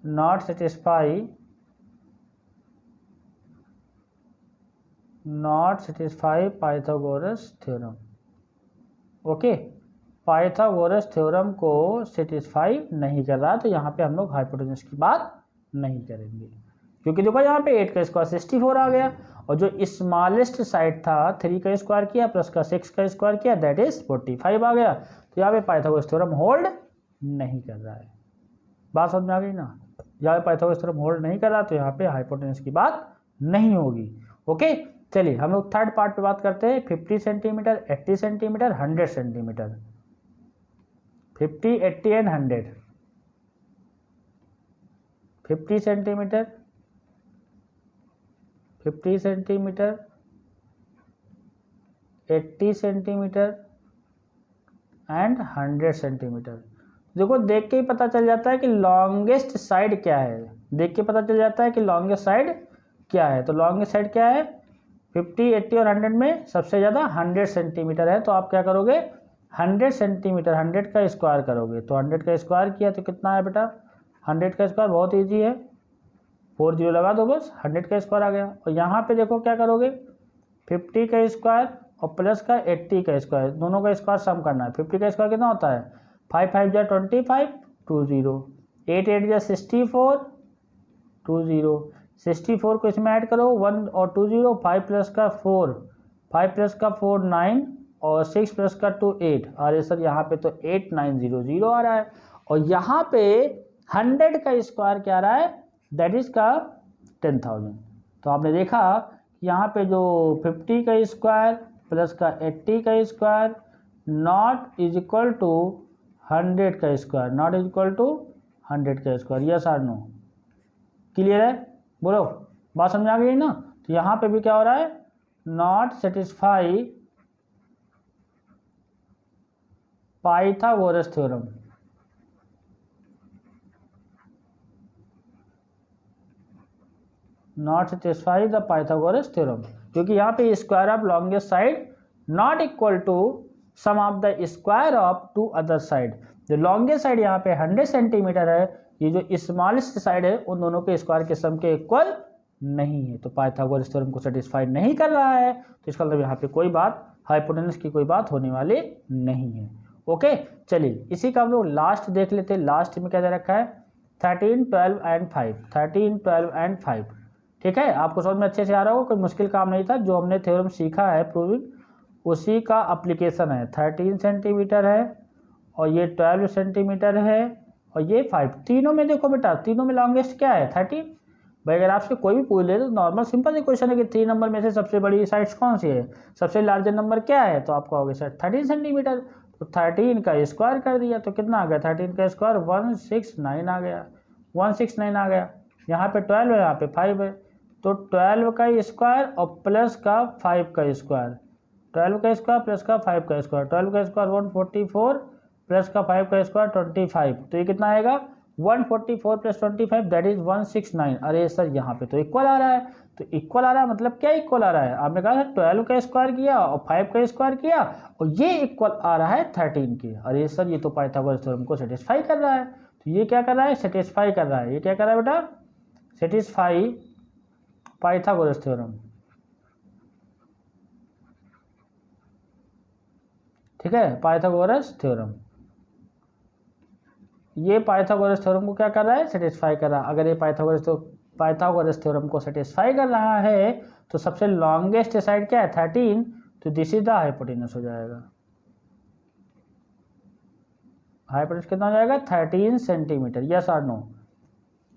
not satisfy Pythagoras theorem. Okay, Pythagoras theorem को सेटिस्फाई नहीं कर रहा, तो यहाँ पे हम लोग हाइपोटेनस की बात नहीं करेंगे, क्योंकि देखो यहाँ पे 8 का स्क्वायर 64 आ गया और जो स्मॉलेस्ट साइड था 3 का स्क्वायर किया प्लस का 6 का स्क्वायर किया, दैट इज 45 आ गया। तो यहाँ पे पाइथागोरस थ्योरम होल्ड नहीं कर रहा है। बात समझ में आ गई ना, यहाँ पे पाइथागोरस थ्योरम होल्ड नहीं कर रहा, तो यहाँ पे हाइपोटेनस की बात नहीं होगी। ओके, चलिए हम लोग थर्ड पार्ट पे बात करते हैं। 50 centimetre, 80 centimetre, 100 centimetre, 50, 80 and 100, 50 centimetre, 50 centimetre, 80 centimetre and 100 centimetre. देखो देख के ही पता चल जाता है कि लॉन्गेस्ट साइड क्या है, देख के पता चल जाता है कि लॉन्गेस्ट साइड क्या है। तो लॉन्गेस्ट साइड क्या है, 50, 80 और 100 में सबसे ज़्यादा 100 सेंटीमीटर है, तो आप क्या करोगे 100 सेंटीमीटर, 100 का स्क्वायर करोगे तो 100 का स्क्वायर किया तो कितना है बेटा, 100 का स्क्वायर बहुत ईजी है, 4 जीरो लगा दो बस, 100 का स्क्वायर आ गया। और यहाँ पे देखो क्या करोगे, 50 का स्क्वायर और प्लस का 80 का स्क्वायर, दोनों का स्क्वायर सम करना है। 50 का स्क्वायर कितना होता है, 5 5 जा 25, 2 0, 8 8 जा 64, 2 0, 64 को इसमें ऐड करो, 1 और 2 0, 5 प्लस का 4, 5 प्लस का 4 9 और 6 प्लस का 2 8। अरे सर यहाँ पे तो 8900 आ रहा है, और यहाँ पे 100 का स्क्वायर क्या आ रहा है, दैट इज का 10,000। तो आपने देखा यहाँ पे जो 50 का स्क्वायर प्लस का 80 का square not is equal to 100 का square, not is equal to 100 का स्क्वायर। यस और नो, क्लियर है, बोलो, बात समझ आ गई ना। तो यहाँ पे भी क्या हो रहा है, not satisfy Pythagoras theorem, not satisfy the Pythagoras theorem, क्योंकि यहाँ पे square of longest side not equal to sum of the square of two other side. जो लॉन्गेस्ट साइड यहाँ पे 100 सेंटीमीटर है, ये जो स्मॉलेस्ट साइड है उन दोनों के स्क्वायर के सम के इक्वल नहीं है, तो पाइथागोरस थ्योरम को सेटिस्फाई नहीं कर रहा है। तो इसका मतलब यहाँ पे कोई बात, हाइपोटेनस की कोई बात होने वाली नहीं है। ओके, चलिए इसी का हम लोग लास्ट देख लेते हैं। लास्ट में क्या दे रखा है, 13 12 एंड 5, 13 12 एंड 5। ठीक है, आपको समझ में अच्छे से आ रहा होगा, कोई मुश्किल काम नहीं था। जो हमने थ्योरम सीखा है प्रूविंग, उसी का अप्लीकेशन है। 13 सेंटीमीटर है और ये 12 सेंटीमीटर है और ये 5। तीनों में देखो बेटा, तीनों में लॉन्गेस्ट क्या है, 13। भाई अगर आपसे कोई भी पूछ ले तो नॉर्मल सिंपल सी क्वेश्चन है कि 3 नंबर में से सबसे बड़ी साइड्स कौन सी है, सबसे लार्जर नंबर क्या है, तो आप कहोगे सर 13 सेंटीमीटर। तो 13 का स्क्वायर कर दिया तो कितना आ गया, 13 का स्क्वायर 169 आ गया, 169 आ गया। यहाँ पे 12 है, यहाँ पे 5 है, तो 12 का स्क्वायर और प्लस का 5 का स्क्वायर, 12 का स्क्वायर प्लस का 5 का स्क्वायर, 12 का स्क्वायर 144 प्लस का 5 का स्क्वायर 25। तो ये कितना आएगा, 144 प्लस 25 दैट इज 169। अरे सर यहाँ पे तो इक्वल आ रहा है, तो इक्वल आ रहा है मतलब क्या इक्वल आ रहा है, आपने कहा 12 का स्क्वायर किया और 5 का स्क्वायर किया और ये इक्वल आ रहा है 13 के। अरे सर ये तो पाइथागोरस थ्योरम को सेटिस्फाई कर रहा है। तो ये क्या कर रहा है, सेटिस्फाई कर रहा है। ये क्या कर रहा है बेटा, सेटिस्फाई पाइथागोरस थ्योरम। ठीक है, पाइथागोरस थ्योरम, ये पाइथागोरस थ्योरम को क्या कर रहा है, सेटिस्फाई कर रहा है। अगर ये पाइथागोरस थ्योरम को सेटिस्फाई कर रहा है तो सबसे लॉन्गेस्ट साइड क्या है, 13, तो दिस इज द हाइपोटेनस हो जाएगा। हाइपोटेनस कितना हो जाएगा, 13 सेंटीमीटर। यस और नो,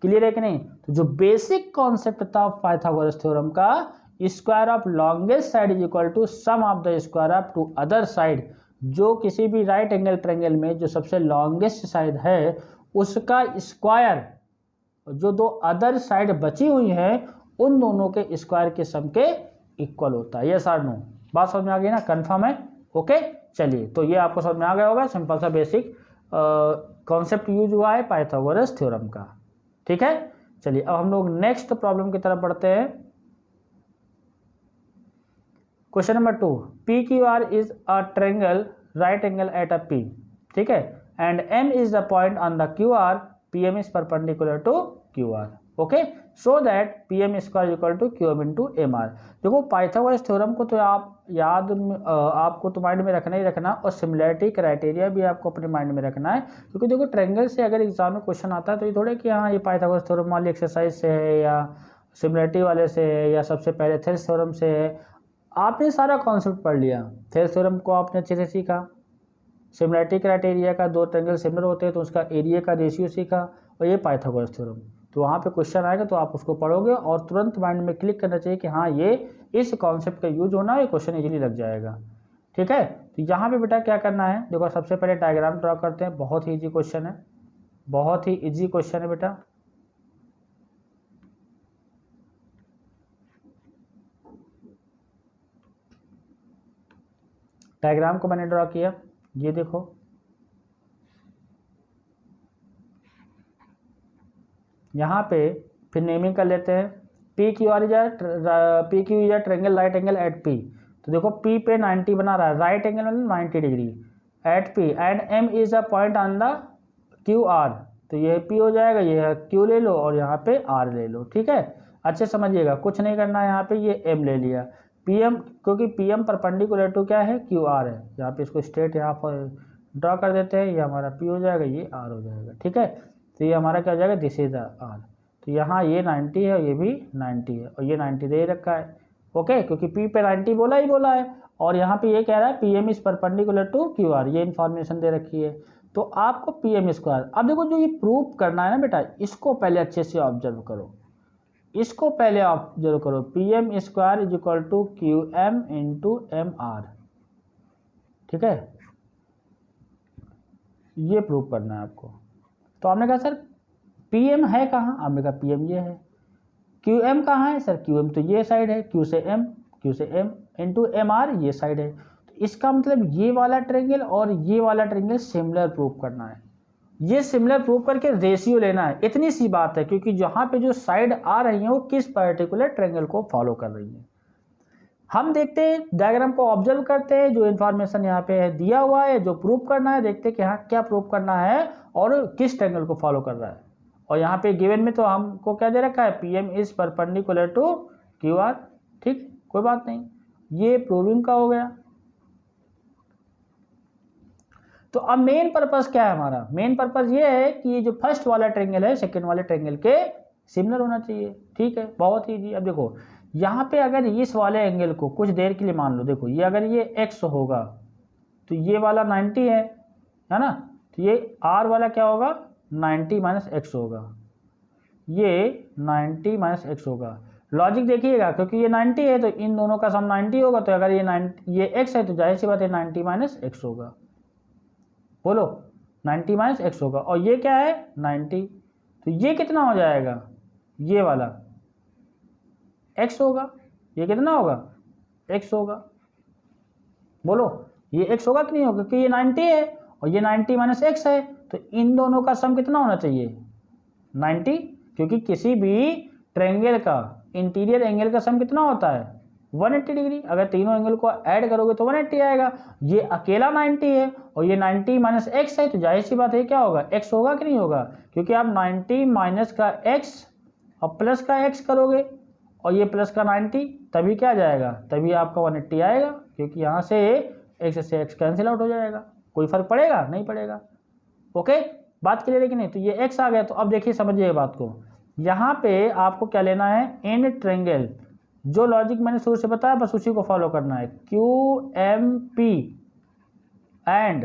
क्लियर है कि नहीं। तो जो बेसिक कॉन्सेप्ट था पाइथागोरस थ्योरम का, square of longest side is equal to sum of the square of two other side. जो किसी भी राइट एंगल ट्रायंगल में जो सबसे लॉन्गेस्ट साइड है उसका स्क्वायर, जो दो अदर साइड बची हुई है उन दोनों के स्क्वायर के सम के इक्वल होता है। यस और नो, बात समझ में आ गई ना, कंफर्म है। ओके, चलिए तो ये आपको समझ में आ गया होगा, सिंपल सा बेसिक कॉन्सेप्ट यूज हुआ है पाइथागोरस थ्योरम का। ठीक है, चलिए अब हम लोग नेक्स्ट प्रॉब्लम की तरफ बढ़ते हैं। Question number 2, P Q R is a triangle right angle at a P. ठीक है, and M is the point on the Q R, P M is perpendicular to Q R. Okay, so that P M square equal to Q M into M R. देखो Pythagoras theorem को तो आप याद आपको तो mind में रखना ही रखना, और सिमिलैरिटी क्राइटेरिया भी आपको अपने माइंड में रखना है। क्योंकि देखो ट्रायंगल से अगर एग्जाम में क्वेश्चन आता है तो ये थोड़े कि हाँ ये पाइथागोरस थ्योरम वाली एक्सरसाइज से है या सिमिलैरिटी वाले से है या सबसे पहले थेल्स थ्योरम से है। आपने सारा कॉन्सेप्ट पढ़ लिया, थेल्स थ्योरम को आपने अच्छे से सीखा, सिमिलैरिटी क्राइटेरिया का, दो ट्रायंगल सिमिलर होते हैं तो उसका एरिया का रेशियो सीखा, और ये पाइथागोरस थ्योरम। तो वहाँ पे क्वेश्चन आएगा तो आप उसको पढ़ोगे और तुरंत माइंड में क्लिक करना चाहिए कि हाँ ये इस कॉन्सेप्ट का यूज होना है, ये क्वेश्चन इजीली लग जाएगा। ठीक है, तो यहाँ पे बेटा क्या करना है, देखो सबसे पहले डायग्राम ड्रॉ करते हैं। बहुत ही ईजी क्वेश्चन है, बहुत ही ईजी क्वेश्चन है बेटा। डायग्राम को मैंने ड्रॉ किया, ये देखो यहाँ पे, फिर नेमिंग कर लेते हैं। P Q R is triangle right angle at P. तो देखो पी पे 90 बना रहा है, राइट एंगल मतलब 90 degree, at P and M is a point on the Q R, तो ये पी हो जाएगा, ये क्यू ले लो और यहाँ पे आर ले लो, ठीक है। अच्छे समझिएगा, कुछ नहीं करना है यहाँ पे, ये एम ले लिया, पी एम, क्योंकि पी एम परपेंडिकुलर टू क्या है, क्यू आर है, यहाँ पे इसको स्ट्रेट यहाँ पर ड्रॉ कर देते हैं, ये हमारा पी हो जाएगा, ये आर हो जाएगा, ठीक है। तो ये हमारा क्या हो जाएगा, दिस इज आर, तो यहाँ ये 90 है, ये भी 90 है, और ये 90 दे रखा है, ओके, क्योंकि पी पे 90 बोला ही बोला है, और यहाँ पे ये कह रहा है P M is perpendicular to Q R, ये इन्फॉर्मेशन दे रखी है। तो आपको पी एम स्क्वायर, अब देखो जो ये प्रूव करना है ना बेटा, इसको पहले अच्छे से ऑब्जर्व करो, इसको पहले ऑब्जर्व करो, P M square is equal to Q M into M R, ठीक है, ये प्रूव करना है आपको। तो आपने कहा सर पी एम है कहाँ, आपने कहा पी एम ये है, क्यू एम कहाँ है सर, क्यू एम तो ये साइड है, क्यू से एम इंटू एम आर ये साइड है, तो इसका मतलब ये वाला ट्रायंगल और ये वाला ट्रायंगल सिमिलर प्रूव करना है, ये सिमिलर प्रूव करके रेशियो लेना है, इतनी सी बात है, क्योंकि जहाँ पे जो साइड आ रही है वो किस पर्टिकुलर ट्रायंगल को फॉलो कर रही है। हम देखते हैं डायग्राम को ऑब्जर्व करते हैं, जो इन्फॉर्मेशन यहाँ पे है दिया हुआ है, जो प्रूव करना है, देखते हैं कि हाँ क्या प्रूव करना है और किस ट्रायंगल को फॉलो कर रहा है। और यहाँ पे गिवन में तो हमको क्या दे रखा है, P M is perpendicular to Q R, ठीक, कोई बात नहीं, ये प्रूविंग का हो गया। तो अब मेन पर्पस क्या है हमारा, मेन पर्पस ये है कि ये जो फर्स्ट वाला ट्रायंगल है सेकंड वाले ट्रायंगल के सिमिलर होना चाहिए, ठीक है, बहुत ईजी। अब देखो यहाँ पे अगर इस वाले एंगल को कुछ देर के लिए मान लो, देखो ये अगर ये x होगा तो ये वाला 90 है ना, तो ये r वाला क्या होगा 90 माइनस एक्स होगा, ये 90 माइनस एक्स होगा। लॉजिक देखिएगा, क्योंकि ये 90 है तो इन दोनों का सम 90 होगा, तो अगर ये x है तो जाहिर सी बात है 90 माइनस एक्स होगा, बोलो 90 माइनस एक्स होगा, और ये क्या है 90, तो ये कितना हो जाएगा, ये वाला x होगा, ये कितना होगा x होगा, बोलो ये x होगा कि नहीं होगा, क्योंकि ये 90 है और ये 90 माइनस एक्स है, तो इन दोनों का सम कितना होना चाहिए 90, क्योंकि किसी भी ट्रायंगल का इंटीरियर एंगल का सम कितना होता है 180 डिग्री, अगर तीनों एंगल को ऐड करोगे तो 180 आएगा, ये अकेला 90 है और ये 90 माइनस एक्स है, तो जाहिर सी बात है क्या होगा x होगा कि नहीं होगा, क्योंकि आप 90 माइनस का x और प्लस का x करोगे और ये प्लस का 90, तभी क्या जाएगा, तभी आपका 180 आएगा, क्योंकि यहाँ से x से x कैंसिल आउट हो जाएगा, कोई फर्क पड़ेगा नहीं पड़ेगा, ओके, बात क्लियर है कि नहीं। तो ये x आ गया, तो अब देखिए समझिए बात को, यहाँ पे आपको क्या लेना है, इन ट्रायंगल, जो लॉजिक मैंने शुरू से बताया बस उसी को फॉलो करना है, Q M P and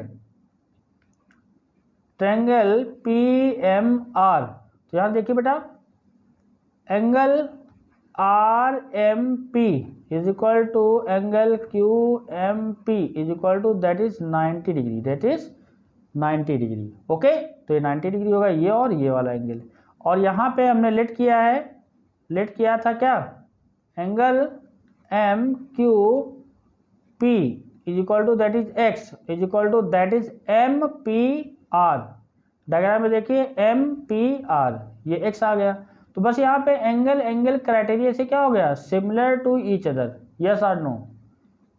triangle P M R, तो यहाँ देखिए बेटा angle R M P is equal to angle Q M P is equal to that is 90 degree, that is 90 degree, okay, तो ये 90 डिग्री होगा ये और ये वाला एंगल, और यहाँ पे हमने लेट किया है, लेट किया था क्या, angle M Q P is equal to that is X is equal to that is M P R, diagram में देखिए एम पी आर, ये एक्स आ गया, तो बस यहाँ पे एंगल क्राइटेरिया से क्या हो गया, similar to each other, yes और no,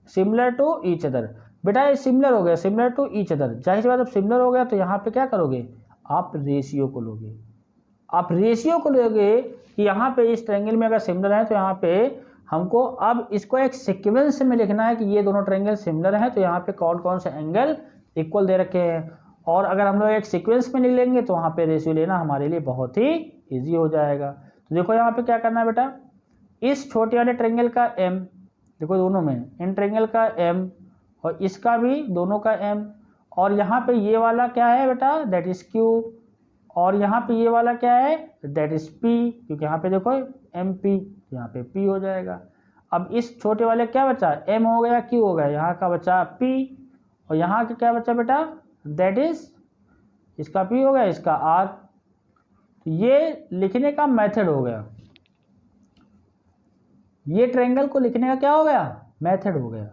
similar to each other, बेटा ये सिमिलर हो गया, सिमिलर टू ईच अदर, जाहिर सी बात अब सिमिलर हो गया तो यहाँ पे क्या करोगे, आप रेशियो को लोगे, आप रेशियो को लोगे कि यहाँ पे इस ट्रायंगल में अगर सिमिलर है तो यहाँ पे हमको अब इसको एक सीक्वेंस में लिखना है कि ये दोनों ट्रायंगल सिमिलर हैं, तो यहाँ पे कौन कौन से एंगल इक्वल दे रखे हैं, और अगर हम लोग एक सीक्वेंस में लिख लेंगे तो वहाँ पे रेशियो लेना हमारे लिए बहुत ही ईजी हो जाएगा। तो देखो यहाँ पे क्या करना है बेटा, इस छोटे वाले ट्रायंगल का m, देखो दोनों में इन ट्रायंगल का m और इसका भी दोनों का m, और यहाँ पे ये वाला क्या है बेटा दैट इज q, और यहाँ पे ये वाला क्या है दैट इज p, क्योंकि यहाँ पे देखो mp, यहाँ पे p हो जाएगा। अब इस छोटे वाले क्या बचा, m हो गया, q हो गया, यहाँ का बचा p, और यहाँ का क्या बचा बेटा दैट इज, इसका p हो गया, इसका r, तो ये लिखने का मेथड हो गया, ये ट्रायंगल को लिखने का क्या हो गया, मेथड हो गया।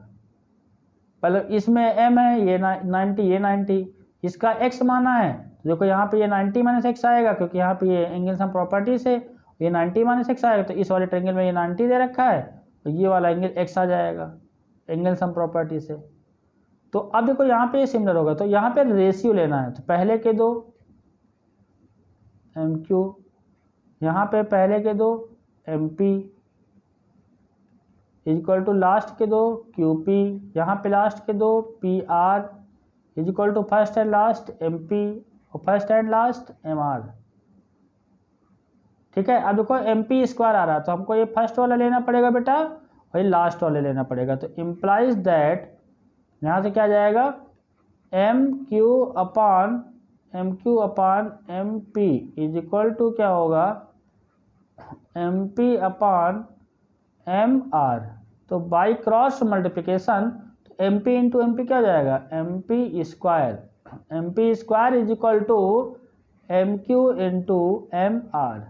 पहले इसमें m है, ये 90, ये 90, इसका x माना है, तो देखो यहाँ पे ये 90 माइनस एक्स आएगा, क्योंकि यहाँ पे ये एंगल सम प्रॉपर्टी से ये 90 माइनस एक्स आएगा, तो इस वाले ट्रायंगल में ये 90 दे रखा है, तो ये वाला एंगल x आ जाएगा एंगल सम प्रॉपर्टी से, तो अब देखो यहाँ पे सिमिलर होगा, तो यहाँ पे रेशियो लेना है, तो पहले के दो एम क्यू, यहाँ पे पहले के दो M P equal to last के दो क्यू पी, यहाँ पे लास्ट के दो P R equal to first and last M P और first and last M R. ठीक है, अब देखो एम पी स्क्वायर आ रहा है, तो हमको ये फर्स्ट वाला लेना पड़ेगा बेटा और ये लास्ट वाला लेना पड़ेगा, तो इम्प्लाइज दैट यहाँ से क्या जाएगा M Q upon M P is equal to क्या होगा M P upon M R. तो बाई क्रॉस मल्टीप्लिकेशन तो M P into M P क्या हो जाएगा M P square is equal to M Q into M R.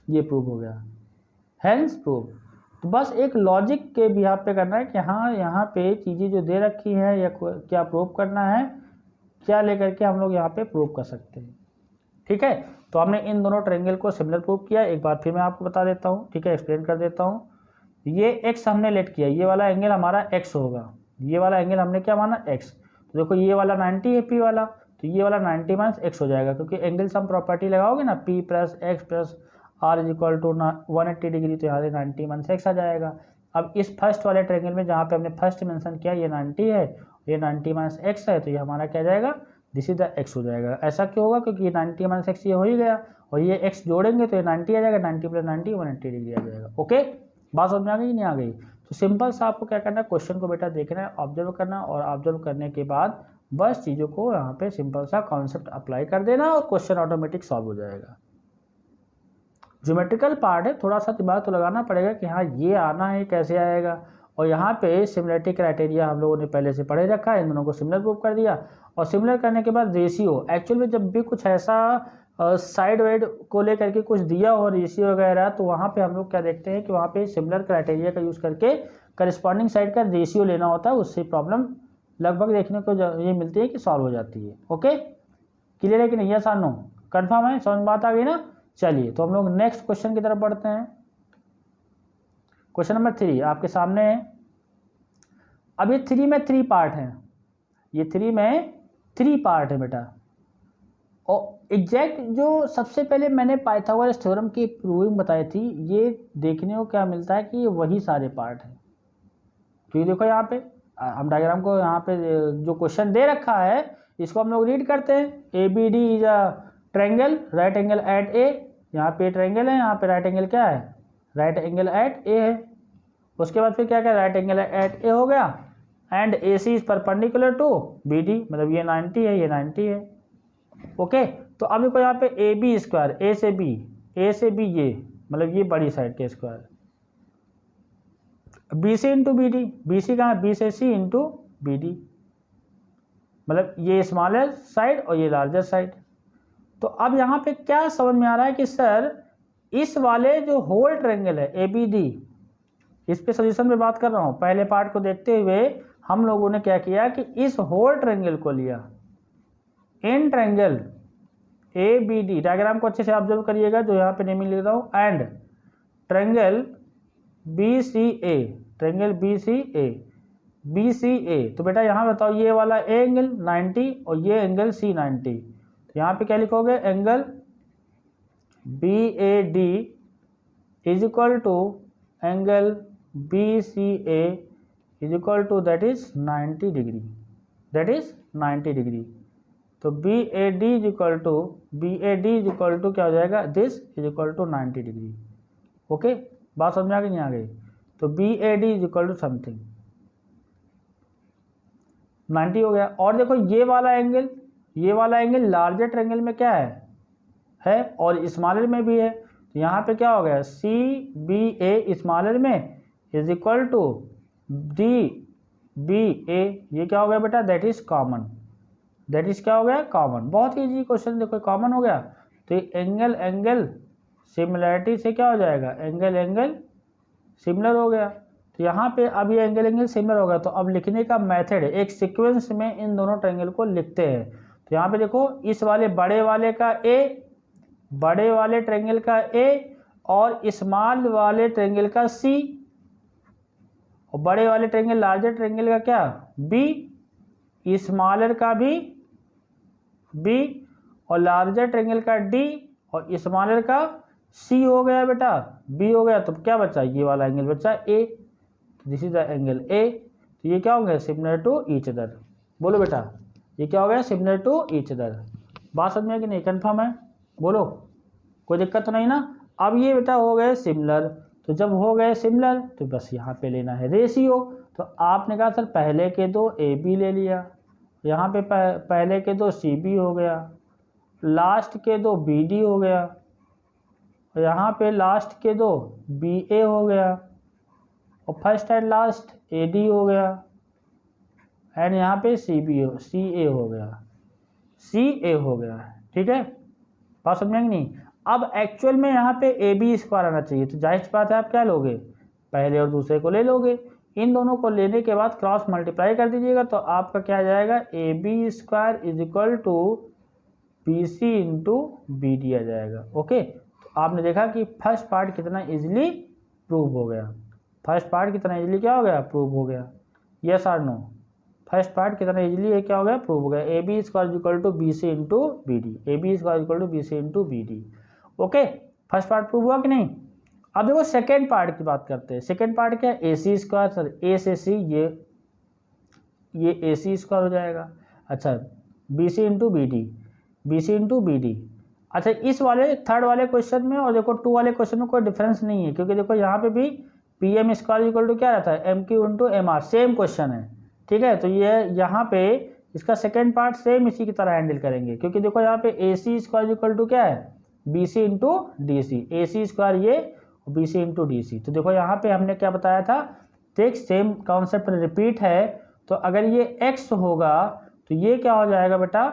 ये prove हो गया, हेंस प्रूव। तो बस एक लॉजिक के बिहाफ पे करना है कि हाँ यहाँ पे चीज़ें जो दे रखी हैं या क्या प्रूव करना है, क्या लेकर के हम लोग यहाँ पे प्रूव कर सकते हैं। ठीक है, तो हमने इन दोनों ट्रायंगल को सिमिलर प्रूव किया। एक बार फिर मैं आपको बता देता हूँ, ठीक है, एक्सप्लेन कर देता हूँ। ये एक्स हमने लेट किया, ये वाला एंगल हमारा एक्स होगा, ये वाला एंगल हमने क्या माना एक्स। तो देखो ये वाला 90 है पी वाला, तो ये वाला 90 माइनस एक्स हो जाएगा, क्योंकि एंगल सम प्रॉपर्टी लगाओगे ना P plus X plus R is equal to 180 degree, तो यहाँ से 90 माइनस एक्स आ जाएगा। अब इस फर्स्ट वाले ट्रायंगल में जहाँ पे हमने फर्स्ट मेंशन किया ये 90 है, ये 90 माइनस एक्स है, तो ये हमारा क्या जाएगा दिस इज द एक्स हो जाएगा। ऐसा क्यों होगा, क्योंकि ये 90 माइनस एक्स ये हो ही गया और ये एक्स जोड़ेंगे तो ये 90 आ जाएगा, 90 प्लस 90 180 डिग्री आ जाएगा। ओके, बात समझ में आ गई नहीं आ गई। तो सिंपल सा आपको क्या करना है, क्वेश्चन को बेटा देखना है, ऑब्जर्व करना, और ऑब्जर्व करने के बाद बस चीज़ों को यहाँ पे सिंपल सा कॉन्सेप्ट अप्लाई कर देना और क्वेश्चन ऑटोमेटिक सॉल्व हो जाएगा। ज्योमेट्रिकल पार्ट है, थोड़ा सा दिमाग तो लगाना पड़ेगा कि हाँ ये आना है कैसे आएगा। और यहाँ पे सिमिलरिटी क्राइटेरिया हम लोगों ने पहले से पढ़े रखा है, इन दोनों को सिमिलर प्रूव कर दिया। और सिमिलर करने के बाद रेशियो, एक्चुअल में जब भी कुछ ऐसा साइड वाइड को लेकर के कुछ दिया हो रेशियो वगैरह, तो वहाँ पे हम लोग क्या देखते हैं कि वहाँ पे सिमिलर क्राइटेरिया का यूज़ करके करस्पॉन्डिंग साइड का रेशियो लेना होता है, उससे प्रॉब्लम लगभग देखने को ये मिलती है कि सॉल्व हो जाती है। ओके, क्लियर है कि नहीं, यस और नो, कन्फर्म है, समझ बात आ गई ना। चलिए तो हम लोग नेक्स्ट क्वेश्चन की तरफ बढ़ते हैं। क्वेश्चन नंबर 3 आपके सामने है। अब ये 3 में 3 पार्ट हैं, ये 3 में 3 पार्ट है बेटा। और एग्जैक्ट जो सबसे पहले मैंने पाइथागोरस थ्योरम की प्रूविंग बताई थी, ये देखने को क्या मिलता है कि ये वही सारे पार्ट हैं। क्योंकि देखो यहाँ पे हम डायग्राम को यहाँ पे जो क्वेश्चन दे रखा है इसको हम लोग रीड करते हैं। A B D is a triangle right angle at A, यहाँ पे ट्रायंगल है, यहाँ पे राइट एंगल क्या है राइट एंगल एट ए है। उसके बाद फिर क्या क्या राइट एंगल एट ए हो गया, and A C is perpendicular to B D, मतलब ये 90 है ये 90 है। ओके, तो अब देखो यहाँ पे ए बी स्क्वायर, ए से बी ये मतलब ये बड़ी साइड के square, B C into B D, B C कहाँ है बी से सी इंटू बी डी, मतलब ये स्मॉलर साइड और ये लार्जर साइड। तो अब यहाँ पे क्या समझ में आ रहा है कि सर इस वाले जो होल ट्रायंगल है ए बी डी, इस पे सोल्यूशन में बात कर रहा हूँ। पहले पार्ट को देखते हुए हम लोगों ने क्या किया कि इस होल ट्रायंगल को लिया, in triangle A B D, diagram को अच्छे से ऑब्जर्व करिएगा जो यहाँ पे नेमिंग लिख रहा हूँ, and triangle B C A, triangle B C A. तो बेटा यहाँ बताओ ये वाला ए एंगल 90 और ये एंगल सी 90, तो यहाँ पे क्या लिखोगे angle B A D is equal to angle B C A is equal to that is 90 degree, that is 90 degree. तो B A D is equal to क्या हो जाएगा this is equal to 90 degree. Okay, बात समझ में आ गई नहीं आ गई। तो B A D is equal to something 90 हो गया। और देखो ये वाला एंगल लार्जर ट्रायंगल में क्या है और स्मॉलर में भी है। तो यहाँ पे क्या हो गया सी बी ए स्मॉलर में is equal to D B A, ये क्या हो गया बेटा that is common, that is क्या हो गया कॉमन। बहुत इजी क्वेश्चन, देखो कॉमन हो गया। तो एंगल सिमिलरिटी से क्या हो जाएगा एंगल सिमिलर हो गया। तो यहाँ पे अब ये एंगल सिमिलर होगा, तो अब लिखने का मेथड है एक सीक्वेंस में इन दोनों ट्रायंगल को लिखते हैं। तो यहाँ पे देखो इस वाले बड़े वाले ट्रायंगल का ए और स्मॉल वाले ट्रायंगल का सी, और बड़े वाले ट्रायंगल लार्जर ट्रायंगल का क्या बी, स्मॉलर का भी बी, और लार्जर ट्रायंगल का डी, और स्मॉलर का सी हो गया बेटा, बी हो गया। तो क्या बचा, ये वाला एंगल बचा A, this is the angle A. तो ये क्या हो गया, सिमिलर टू ईच अदर। बोलो बेटा, ये क्या हो गया, सिमिलर टू ईच अदर। बात समझ में कि नहीं, कन्फर्म है, बोलो, कोई दिक्कत तो नहीं ना। अब ये बेटा हो गए सिमिलर, तो जब हो गए सिमिलर तो बस यहाँ पे लेना है रेशियो। तो आपने कहा सर पहले के दो ए बी ले लिया, यहाँ पे पहले के दो सी बी हो गया, लास्ट के दो बी डी हो गया, और यहाँ पे लास्ट के दो बी ए हो गया, और first and last A D हो गया, एंड यहाँ पे सी ए हो गया, सी ए हो गया। ठीक है, बात समझेंगे नहीं। अब एक्चुअल में यहाँ पे ए बी स्क्वायर आना चाहिए, तो जाहिर सी बात है आप क्या लोगे, पहले और दूसरे को ले लोगे। इन दोनों को लेने के बाद क्रॉस मल्टीप्लाई कर दीजिएगा, तो आपका क्या आ जाएगा, A B square is equal to B C into B D आ जाएगा। ओके, तो आपने देखा कि फर्स्ट पार्ट कितना इजीली प्रूव हो गया, फर्स्ट पार्ट कितना इजीली क्या हो गया, प्रूव हो गया। यस और नो, फर्स्ट पार्ट कितना इजीली ये क्या हो गया, प्रूव हो गया। A B square equal to B C into B D, A B square equal to B C into B D. Okay, first part prove हुआ कि नहीं। अब देखो सेकेंड पार्ट की बात करते हैं। सेकेंड पार्ट क्या है, ए सी स्क्वायर, सर ए से सी ये ए सी स्क्वायर हो जाएगा। अच्छा, B C into B D, B C into B D. अच्छा, इस वाले थर्ड वाले क्वेश्चन में और देखो टू वाले क्वेश्चन में कोई डिफरेंस नहीं है, क्योंकि देखो यहाँ पे भी P M square equal to क्या रहता है, M Q into M R, same question है। ठीक है, तो ये यहाँ पे इसका सेकेंड पार्ट सेम इसी की तरह हैंडल करेंगे, क्योंकि देखो यहाँ पे A C square equal to क्या है, B C into D C, A C square ये, B C into D C. तो देखो यहाँ पे हमने क्या बताया था, देख सेम कॉन्सेप्ट रिपीट है। तो अगर ये x होगा तो ये क्या हो जाएगा बेटा,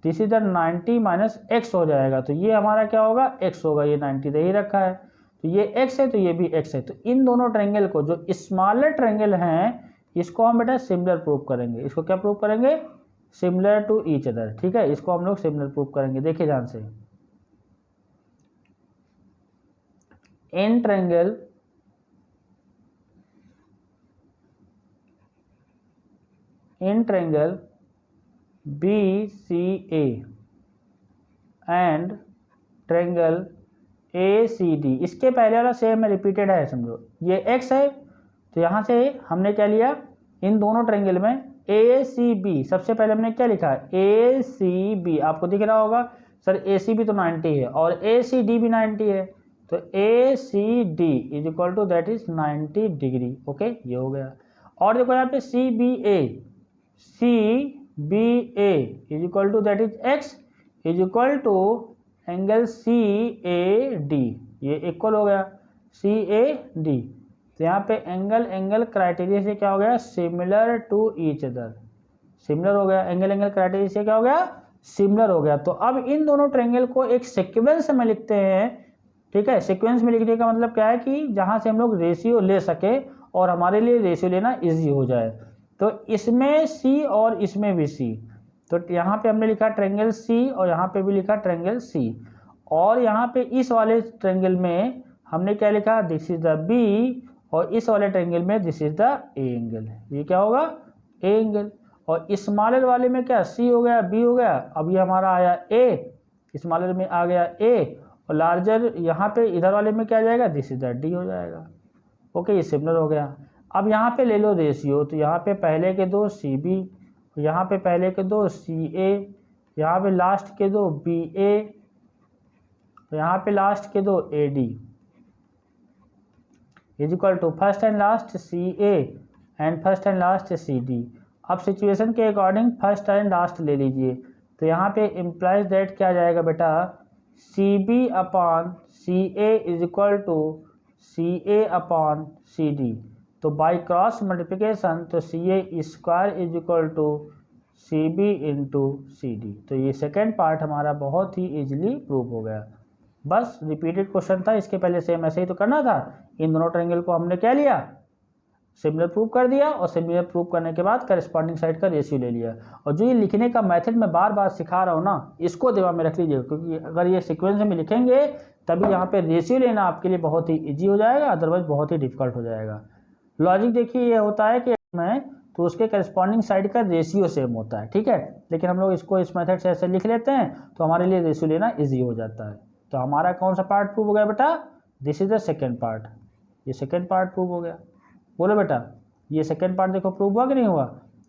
this is the 90 minus x हो जाएगा। तो ये हमारा क्या होगा, x होगा, ये 90 दे ही रखा है, तो ये x है, तो ये भी x है। तो इन दोनों ट्रायंगल को, जो स्मॉलर ट्रायंगल हैं, इसको हम बेटा सिमिलर प्रूव करेंगे। इसको क्या प्रूव करेंगे, सिमिलर टू ईच अदर। ठीक है, इसको हम लोग सिमिलर प्रूव करेंगे। देखिए ध्यान से, in triangle BCA and triangle ACD, इसके पहले वाला सेम है, रिपीटेड है, समझो ये x है, तो यहाँ से हमने क्या लिया, इन दोनों ट्रायंगल में ACB, सबसे पहले हमने क्या लिखा है, ACB, आपको दिख रहा होगा सर ACB तो 90 है और ACD भी 90 है, तो ACD is equal to that is 90 degree. Okay, ये हो गया। और देखो यहाँ पे CBA is equal to that is x is equal to angle CAD, ये इक्वल हो गया CAD। तो यहाँ पे एंगल क्राइटेरिया से क्या हो गया, similar to each other, similar हो गया। एंगल क्राइटेरिया से क्या हो गया, सिमिलर हो गया। तो अब इन दोनों ट्रायंगल को एक सीक्वेंस में लिखते हैं। ठीक है, सीक्वेंस में लिखने का मतलब क्या है कि जहाँ से हम लोग रेशियो ले सके और हमारे लिए रेशियो लेना इजी हो जाए। तो इसमें C और इसमें भी C, तो यहाँ पे हमने लिखा ट्रायंगल C और यहाँ पे भी लिखा ट्रायंगल C, और यहाँ पे इस वाले ट्रायंगल में हमने क्या लिखा, दिस इज द B, और इस वाले ट्रायंगल में this is the A angle, ये क्या होगा, A एंगल। और स्मॉलर वाले में क्या C हो गया, B हो गया, अब ये हमारा आया A, स्मॉलर में आ गया A, और लार्जर यहाँ पे इधर वाले में क्या जाएगा, दिस इज द D हो जाएगा। ओके, ये सिमिलर हो गया। अब यहाँ पे ले लो रेशियो, तो यहाँ पे पहले के दो CB, यहाँ पे पहले के दो CA, यहाँ पे लास्ट के दो BA, यहाँ पे लास्ट के दो AD is equal to first and last CA and first and last CD। अब सिचुएशन के अकॉर्डिंग फर्स्ट एंड लास्ट ले लीजिए, तो यहाँ पे इम्प्लाइज दैट क्या जाएगा बेटा, CB upon CA is equal to CA upon CD। तो बाय क्रॉस मल्टीप्लिकेशन तो CA square is equal to CB into CD। तो ये सेकेंड पार्ट हमारा बहुत ही इजीली प्रूव हो गया। बस रिपीटेड क्वेश्चन था, इसके पहले सेम ऐसे ही तो करना था। इन दोनों ट्रायंगल को हमने क्या लिया, सिमिलर प्रूव कर दिया, और सिमिलर प्रूव करने के बाद करस्पॉन्डिंग साइड का रेशियो ले लिया। और जो ये लिखने का मेथड मैं बार बार सिखा रहा हूँ ना, इसको दिमाग में रख लीजिए, क्योंकि अगर ये सीक्वेंस में लिखेंगे तभी यहाँ पे रेशियो लेना आपके लिए बहुत ही ईजी हो जाएगा, अदरवाइज बहुत ही डिफिकल्ट हो जाएगा। लॉजिक देखिए ये होता है कि में तो उसके करस्पॉन्डिंग साइड का रेशियो सेम होता है, ठीक है। लेकिन हम लोग इसको इस मेथड से ऐसे लिख लेते हैं तो हमारे लिए रेशियो लेना इजी हो जाता है। तो हमारा कौन सा पार्ट प्रूव हो गया बेटा? This is the second part. ये सेकेंड पार्ट प्रूव हो गया। बोलो बेटा, ये सेकेंड पार्ट देखो प्रूव हुआ कि नहीं हुआ।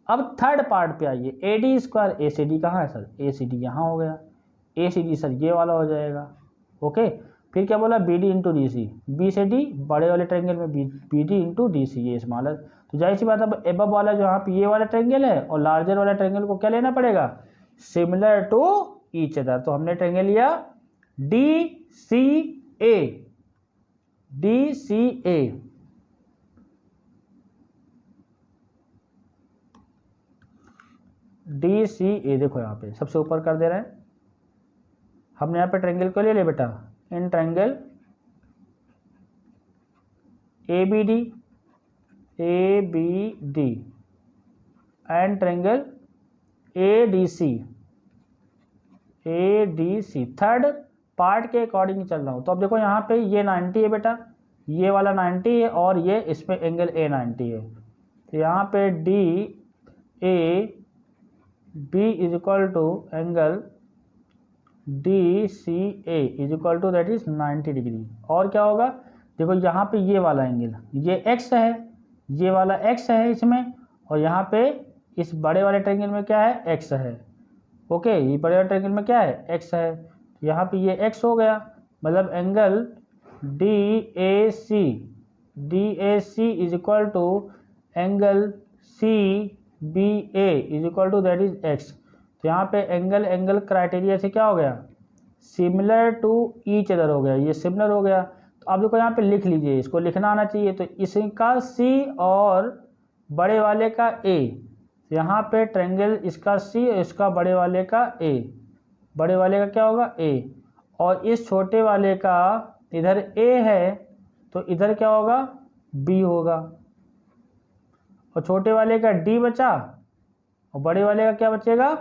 अब थर्ड पार्ट पे आइए। A D square, A C D कहाँ है सर? ए सी डी यहाँ हो गया। ए सी डी सर ये वाला हो जाएगा, ओके। फिर क्या बोला? B D into D C, B से डी बड़े वाले ट्रायंगल में B D into D C, ये स्मॉलर। तो जाहिर सी बात है एबव वाला जो यहाँ पे ये वाला ट्रायंगल है और लार्जर वाला ट्रायंगल को क्या लेना पड़ेगा? Similar to each other. तो हमने ट्रायंगल लिया D C A, D C A. D C A देखो यहाँ पे सबसे ऊपर कर दे रहे हैं। हमने यहाँ पे ट्रायंगल को ले लिया बेटा, in triangle A B D and triangle A D C. Third part के अकॉर्डिंग चल रहा हूँ। तो अब देखो यहाँ पे ये 90 है बेटा, ये वाला 90 है और ये इसमें एंगल ए 90 है। तो यहाँ पे D A B is equal to angle D C A is equal to that is 90 degree. और क्या होगा? देखो यहाँ पे ये वाला एंगल, ये एक्स है, ये वाला एक्स है इसमें, और यहाँ पे इस बड़े वाले ट्रायंगल में क्या है? एक्स है, ओके। ये बड़े वाले ट्रायंगल में क्या है? एक्स है। यहाँ पे ये एक्स हो गया, मतलब angle D A C is equal to angle C B A is equal to that is x. तो यहाँ पे एंगल क्राइटेरिया से क्या हो गया? सिमिलर टू ईच अदर हो गया, ये सिमिलर हो गया। तो आप देखो यहाँ पे लिख लीजिए, इसको लिखना आना चाहिए। तो इसका सी और बड़े वाले का ए, यहाँ पे ट्रायंगल इसका सी और इसका बड़े वाले का ए, बड़े वाले का क्या होगा? ए, और इस छोटे वाले का इधर ए है तो इधर क्या होगा? बी होगा, और छोटे वाले का डी बचा और बड़े वाले का क्या बचेगा?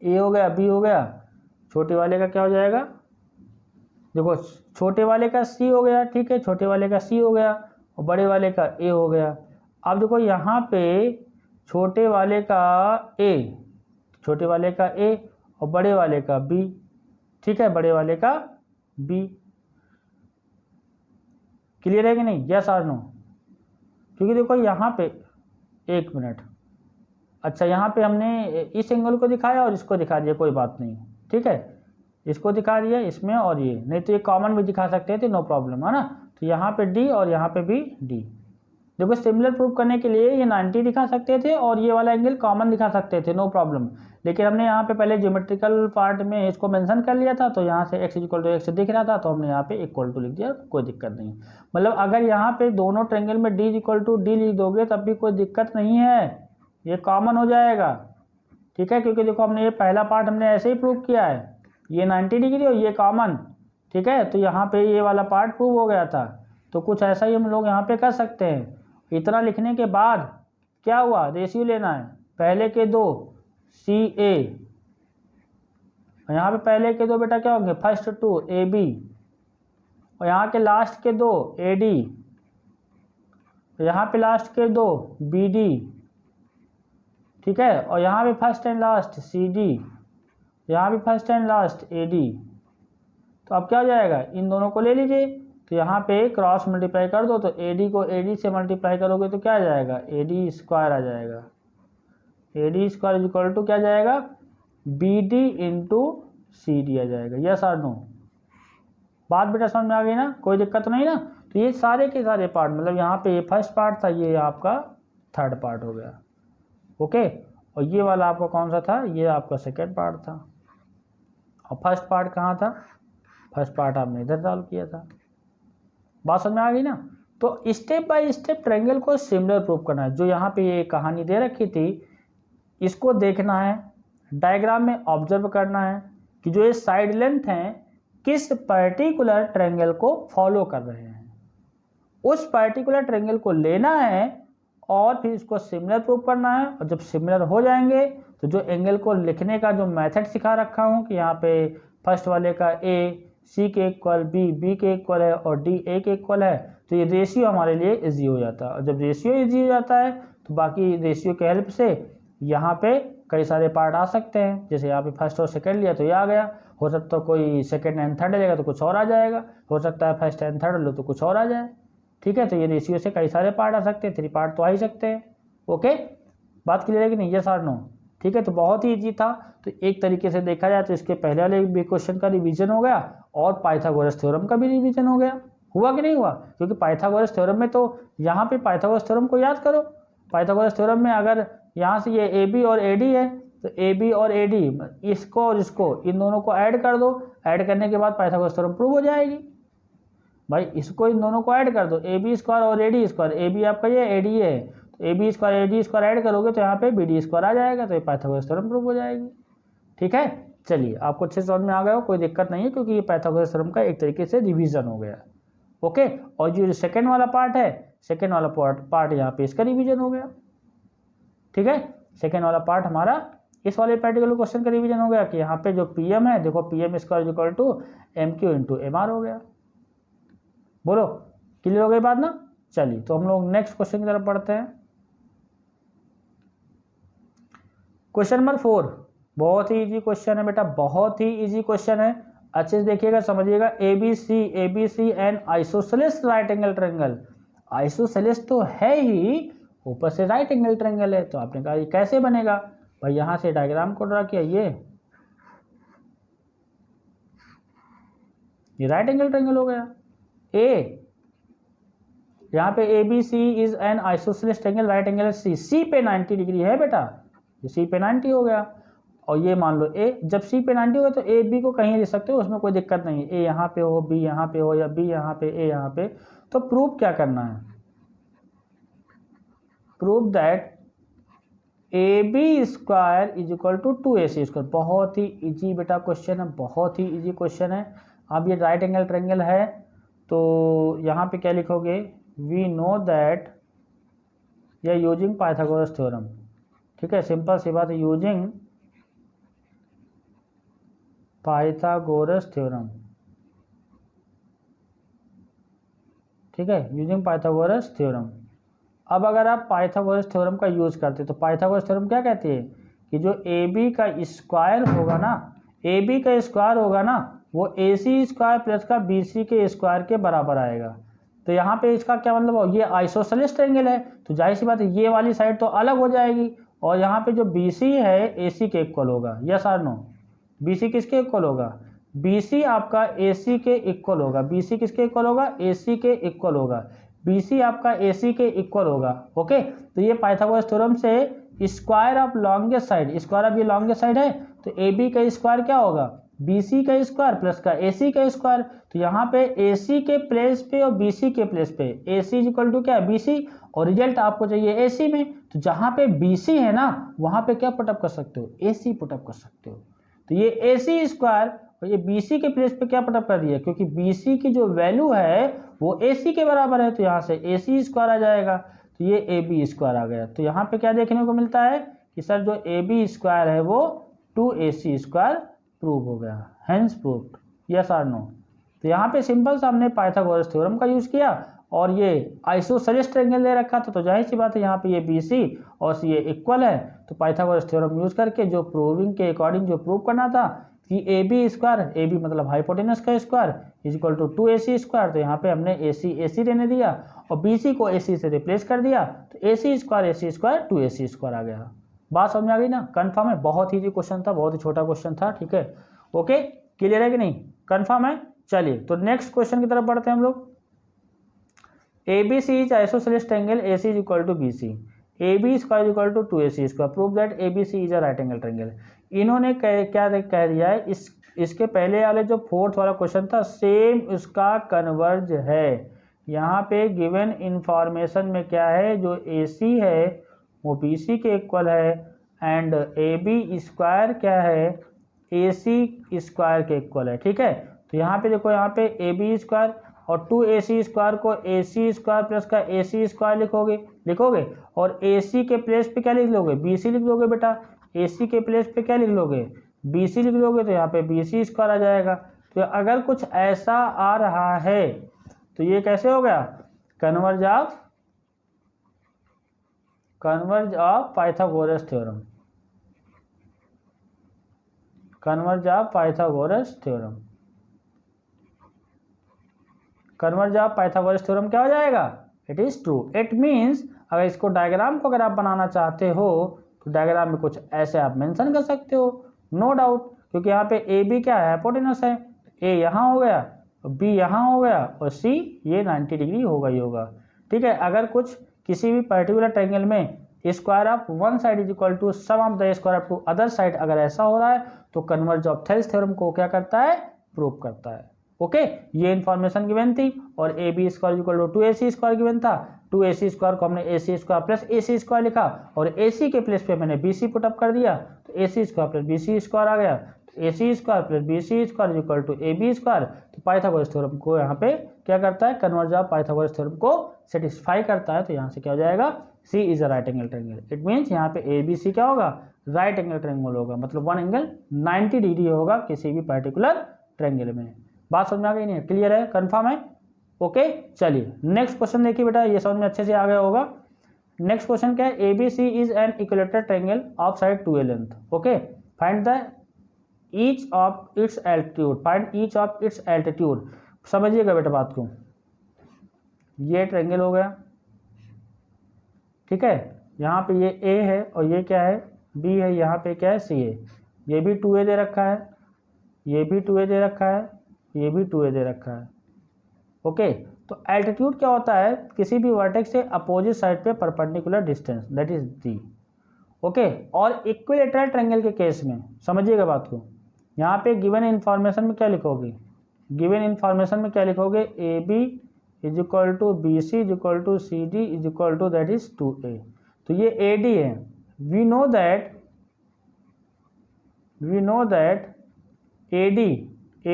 ए हो गया, बी हो गया। छोटे वाले का क्या हो जाएगा? देखो छोटे वाले का सी हो गया, ठीक है, छोटे वाले का सी हो गया और बड़े वाले का ए हो गया। अब देखो यहाँ पे छोटे वाले का ए, छोटे वाले का ए और बड़े वाले का बी, ठीक है, बड़े वाले का बी। क्लियर है कि नहीं? यस और नो? क्योंकि देखो यहाँ पे, एक मिनट, अच्छा यहाँ पे हमने इस एंगल को दिखाया और इसको दिखा दिया, कोई बात नहीं, ठीक है, इसको दिखा दिया इसमें, और ये नहीं तो ये कॉमन भी दिखा सकते थे, नो प्रॉब्लम, है ना। तो यहाँ पे डी और यहाँ पे भी डी। देखो सिमिलर प्रूव करने के लिए ये 90 दिखा सकते थे और ये वाला एंगल कॉमन दिखा सकते थे, नो प्रॉब्लम। लेकिन हमने यहाँ पे पहले ज्योमेट्रिकल पार्ट में इसको मेंशन कर लिया था, तो यहाँ से x इक्वल टू एक्स दिख रहा था, तो हमने यहाँ पे इक्वल टू लिख दिया, कोई दिक्कत नहीं। मतलब अगर यहाँ पे दोनों ट्रायंगल में d इक्वल टू डी लिख दोगे तब भी कोई दिक्कत नहीं है, ये कॉमन हो जाएगा, ठीक है। क्योंकि देखो हमने ये पहला पार्ट हमने ऐसे ही प्रूव किया है, ये 90 डिग्री और ये कॉमन, ठीक है। तो यहाँ पे ये वाला पार्ट प्रूव हो गया था, तो कुछ ऐसा ही हम लोग यहाँ पे कर सकते हैं। इतना लिखने के बाद क्या हुआ? रेशियो लेना है, पहले के दो सी ए, यहाँ पे पहले के दो बेटा क्या होंगे? फर्स्ट टू ए बी, और यहाँ के लास्ट के दो ए डी, यहाँ पे लास्ट के दो बी डी, ठीक है, और यहाँ पे first and last C D, यहाँ भी first and last A D. तो अब क्या हो जाएगा? इन दोनों को ले लीजिए, तो यहाँ पे क्रॉस मल्टीप्लाई कर दो, तो ए डी को ए डी से मल्टीप्लाई करोगे तो क्या आ जाएगा? ए डी स्क्वायर आ जाएगा। A D square is equal to क्या जाएगा? B D into C D आ जाएगा। यस और नो? बात बेटा समझ में आ गई ना? कोई दिक्कत नहीं ना? तो ये सारे के सारे पार्ट, मतलब यहाँ पे ये फर्स्ट पार्ट था, ये आपका थर्ड पार्ट हो गया, ओके। और ये वाला आपका कौन सा था? ये आपका सेकेंड पार्ट था। और फर्स्ट पार्ट कहाँ था? फर्स्ट पार्ट आपने इधर सॉल्व किया था। बात समझ में आ गई ना? तो स्टेप बाय स्टेप ट्रायंगल को सिमिलर प्रूव करना है। जो यहाँ पे ये कहानी दे रखी थी इसको देखना है, डायग्राम में ऑब्जर्व करना है कि जो ये साइड लेंथ हैं किस पर्टिकुलर ट्रायंगल को फॉलो कर रहे हैं, उस पर्टिकुलर ट्रायंगल को लेना है और फिर इसको सिमिलर प्रूव करना है। और जब सिमिलर हो जाएंगे तो जो एंगल को लिखने का जो मेथड सिखा रखा हूँ कि यहाँ पे फर्स्ट वाले का ए, सी के इक्वल बी, बी के इक्वल है और डी ए के इक्वल है, तो ये रेशियो हमारे लिए इजी हो जाता है। और जब रेशियो इजी हो जाता है तो बाकी रेशियो के हेल्प से यहाँ पे कई सारे पार्ट आ सकते हैं। जैसे यहाँ पे फर्स्ट और सेकंड लिया तो ये आ गया, हो सकता है कोई सेकंड एंड थर्ड लेगा तो कुछ और आ जाएगा, हो सकता है फर्स्ट एंड थर्ड लो तो कुछ और आ जाए। ठीक है, तो ये रेशियो से कई सारे पार्ट आ सकते हैं, 3 पार्ट तो आ ही सकते हैं। ओके, बात क्लियर है कि नहीं? यस और नो? ठीक है, तो बहुत ही ईजी था। तो एक तरीके से देखा जाए तो इसके पहले वाले भी क्वेश्चन का रिवीजन हो गया और पाइथागोरस थ्योरम का भी रिवीजन हो गया। हुआ कि नहीं हुआ? क्योंकि पाइथागोरस थ्योरम में तो यहाँ पे पाइथागोरस थ्योरम को याद करो। पाइथागोरस थ्योरम में अगर यहाँ से ये ए बी और ए डी है तो ए बी और ए डी, इसको और इसको, इन दोनों को ऐड कर दो। ऐड करने के बाद पाइथागोरस थ्योरम प्रूव हो जाएगी। भाई इसको इन दोनों को ऐड कर दो, ए बी स्क्वायर और A D square, A B आपका ये ए डी है, तो A B square A D square add करोगे तो यहाँ पे बी डी स्क्वायर आ जाएगा, तो ये पाइथागोरस थ्योरम प्रूव हो जाएगी। ठीक है, चलिए आपको अच्छे से समझ में आ गया हो, कोई दिक्कत नहीं है, क्योंकि ये पाइथागोरस थ्योरम का एक तरीके से रिवीजन हो गया। ओके, और जो सेकेंड वाला पार्ट है, सेकेंड वाला पार्ट यहाँ पे इसका रिवीजन हो गया। ठीक है, सेकेंड वाला पार्ट हमारा इस वाले पर्टिकुलर क्वेश्चन का रिवीजन हो गया कि यहाँ पे जो पी एम है, देखो P M square equal to M Q into M R हो गया। बोलो, क्लियर हो गई बात ना? चलिए तो हम लोग नेक्स्ट क्वेश्चन की तरफ पढ़ते हैं। क्वेश्चन नंबर 4 बहुत ही इजी क्वेश्चन है बेटा, बहुत ही इजी क्वेश्चन है। अच्छे से देखिएगा, समझिएगा। A B C an isosceles right angle triangle. Isosceles तो है ही, ऊपर से राइट एंगल ट्रायंगल है, तो आपने कहा ये कैसे बनेगा? भाई यहाँ से डायग्राम को ड्रा किया, ये राइट एंगल ट्रायंगल हो गया। ए यहाँ पे A B C is an isosceles triangle, right angle C, C पे 90 डिग्री है बेटा, ये सी पे 90 हो गया। और ये मान लो ए, जब सी पे 90 होगा तो ए बी को कहीं ले सकते हो, उसमें कोई दिक्कत नहीं है। ए यहाँ पे हो, बी यहाँ पे हो, या बी यहाँ पे, ए यहाँ पे। तो प्रूव क्या करना है? Prove that A B square is equal to 2ac square. बहुत ही इजी बेटा क्वेश्चन है, बहुत ही इजी क्वेश्चन है। अब ये राइट एंगल ट्रायंगल है, तो यहाँ पे क्या लिखोगे? वी नो दैट, या यूजिंग पाइथागोरस थ्योरम। ठीक है, सिंपल सी बात है, यूजिंग पाइथागोरस थ्योरम। ठीक है, यूजिंग पाइथागोरस थ्योरम। अब अगर आप पाइथागोरस थ्योरम का यूज करते तो पाइथागोरस थ्योरम क्या कहती है कि जो ए बी का स्क्वायर होगा ना, ए बी का स्क्वायर होगा ना, वो ए सी स्क्वायर प्लस का बी सी के स्क्वायर के बराबर आएगा। तो यहाँ पे इसका क्या मतलब हो? ये आइसोसेलेस ट्रायंगल है, तो जाहिर सी बात है ये वाली साइड तो अलग हो जाएगी, और यहाँ पे जो बी सी है ए सी के इक्वल होगा। यस और नो? बी सी किसके इक्वल होगा? बी सी आपका ए सी के इक्वल होगा। बी सी किसके इक्वल होगा? ए सी के इक्वल होगा। बी सी आपका ए सी के इक्वल होगा। ओके, तो ये पाइथागोरस थ्योरम से square of longest side, square of ये लॉन्गेस्ट साइड है, तो ए बी का स्क्वायर क्या होगा? बी सी का स्क्वायर प्लस का ए सी का स्क्वायर। तो यहाँ पे ए सी के प्लेस पे और बी सी के प्लेस पे A C is equal to क्या है? बी सी, और रिजल्ट आपको चाहिए ए सी में, तो जहाँ पे बी सी है ना, वहाँ पे क्या पुटअप कर सकते हो? ए सी पुटअप कर सकते हो। तो ये ए सी स्क्वायर और ये बी सी के प्लेस पे क्या पुटअप कर दिया, क्योंकि बी सी की जो वैल्यू है वो ए सी के बराबर है, तो यहाँ से ए सी स्क्वायर आ जाएगा, तो ये ए बी स्क्वायर आ गया। तो यहाँ पे क्या देखने को मिलता है कि सर जो ए बी स्क्वायर है वो 2ac स्क्वायर प्रूव हो गया, हेंस प्रूव्ड। यस और नो? तो यहाँ पे सिंपल सा हमने पाइथागोरस थ्योरम का यूज किया, और ये आइसोसेलेस ट्रायंगल ले रखा था, तो जाहिर सी बात है यहाँ पे ये बी सी और सी ए इक्वल है, तो पाइथागोरस थ्योरम यूज करके जो प्रूविंग के अकॉर्डिंग जो प्रूव करना था कि A B square, A B मतलब हाइपोटेनस का square, is equal to 2ac square, तो यहाँ पे हमने ए सी रहने दिया और बी सी को ए सी से रिप्लेस कर दिया, तो ए सी स्क्वायर 2ac स्क्वायर आ गया। बात समझ में आ गई ना? कंफर्म है? बहुत ही इजी क्वेश्चन था, बहुत ही छोटा क्वेश्चन था। ठीक है, ओके, क्लियर है कि नहीं? कंफर्म है? चलिए तो नेक्स्ट क्वेश्चन की तरफ बढ़ते हैं हम लोग। A B C is isosceles triangle, A C is equal to B C, A B square equal to 2ac square, prove that A B C is a right angle triangle. इन्होंने क्या कह दिया है, इसके पहले वाले जो फोर्थ वाला क्वेश्चन था सेम उसका कन्वर्ज है। यहाँ पे गिवन इंफॉर्मेशन में क्या है, जो ए सी है वो बी सी के इक्वल है, एंड ए बी स्क्वायर क्या है, ए सी स्क्वायर के इक्वल है। ठीक है, तो यहाँ पे देखो, यहाँ पे ए बी स्क्वायर और 2ac स्क्वायर को ए सी स्क्वायर प्लस का ए सी स्क्वायर लिखोगे, और ए सी के प्लेस पे क्या लिख लोगे? बी सी लिख लोगे बेटा। ए सी के प्लेस पे क्या लिख लोगे? बी सी लिख लोगे, तो यहाँ पे बी सी स्क्वायर आ जाएगा। तो अगर कुछ ऐसा आ रहा है तो ये कैसे हो गया, converge of Pythagoras theorem, converge of Pythagoras theorem, converge of Pythagoras theorem क्या हो जाएगा, it is true. It means अगर इसको डायग्राम को अगर आप बनाना चाहते हो तो डायग्राम में कुछ ऐसे आप मेंशन कर सकते हो, नो डाउट, क्योंकि यहाँ पे ए बी क्या है, हाइपोटेनस है, ए यहाँ हो गया, बी यहाँ हो गया और सी ये 90 डिग्री होगा ही होगा। ठीक है, अगर कुछ किसी भी पर्टिकुलर ट्रायंगल में square of one side is equal to sum of the square of two other side, अगर ऐसा हो रहा है तो कन्वर्ज ऑफ थेल्स थ्योरम को क्या करता है, प्रूव करता है। ओके, ये इन्फॉर्मेशन गिवन थी और A B square equal to 2ac square given था, 2ac स्क्वायर को हमने ac square plus ac square लिखा और ac के प्लेस पे मैंने bc पुट अप कर दिया, तो ac square plus bc square आ गया, तो ac square plus bc square equal to ab square. तो पाइथागोरस थ्योरम को यहाँ पे क्या करता है, कन्वर्ज ऑफ पाइथागोरस थ्योरम को सेटिस्फाई करता है। तो यहाँ से क्या हो जाएगा, c is a right angle triangle. It means यहाँ पे ABC क्या होगा, राइट एंगल ट्रायंगल होगा, मतलब वन एंगल 90 डिग्री होगा किसी भी पर्टिकुलर ट्रायंगल में। बात समझ में आ गई नहीं है, क्लियर है, कंफर्म है। ओके, चलिए नेक्स्ट क्वेश्चन देखिए बेटा, ये समझ में अच्छे से आ गया होगा। नेक्स्ट क्वेश्चन क्या है, ABC is an equilateral triangle of side 2a length. Okay, find the each of its altitude, find each of its altitude. समझिएगा बेटा बात को, ये ट्रायंगल हो गया, ठीक है, यहाँ पे ये A है और ये क्या है, B है, यहाँ पे क्या है, C है, ये भी 2a दे रखा है, ये भी 2a दे रखा है, ये भी 2a दे रखा है। ओके, तो एल्टीट्यूड क्या होता है, किसी भी वर्टेक्स से अपोजिट साइड पे perpendicular distance, that is d। Okay, और इक्विलेटरल ट्रायंगल के केस में समझिएगा बात को, यहाँ पे गिवन इन्फॉर्मेशन में क्या लिखोगे, गिवन इन्फॉर्मेशन में क्या लिखोगे, A B is equal to B C is equal to C D is equal to that is 2a। तो ये ए डी है, we know that A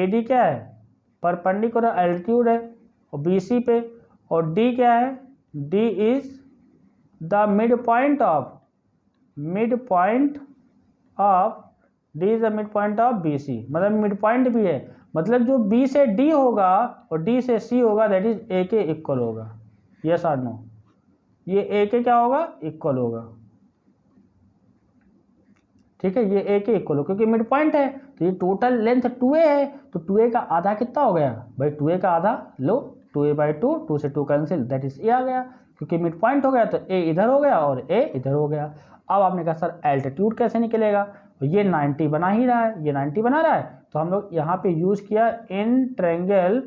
D क्या है, परपेंडिकुलर एल्टीट्यूड है और BC पे, और D क्या है, D is the mid point of BC, मतलब मिड पॉइंट भी है, मतलब जो B से D होगा और D से C होगा दैट इज A के इक्वल होगा। यस और नो, ये A के क्या होगा, इक्वल होगा। ठीक है, ये A के इक्वल हो, क्योंकि मिड पॉइंट है, तो ये टोटल लेंथ 2a है, तो 2a का आधा कितना हो गया भाई, 2a का आधा लो, 2a/2, 2 से 2 कैंसिल, दैट इज A आ गया, क्योंकि मिड पॉइंट हो गया तो A इधर हो गया और A इधर हो गया। अब आपने कहा सर एल्टीट्यूड कैसे निकलेगा, ये 90 बना ही रहा है, ये 90 बना रहा है, तो हम लोग यहाँ पे यूज किया इन ट्रायंगल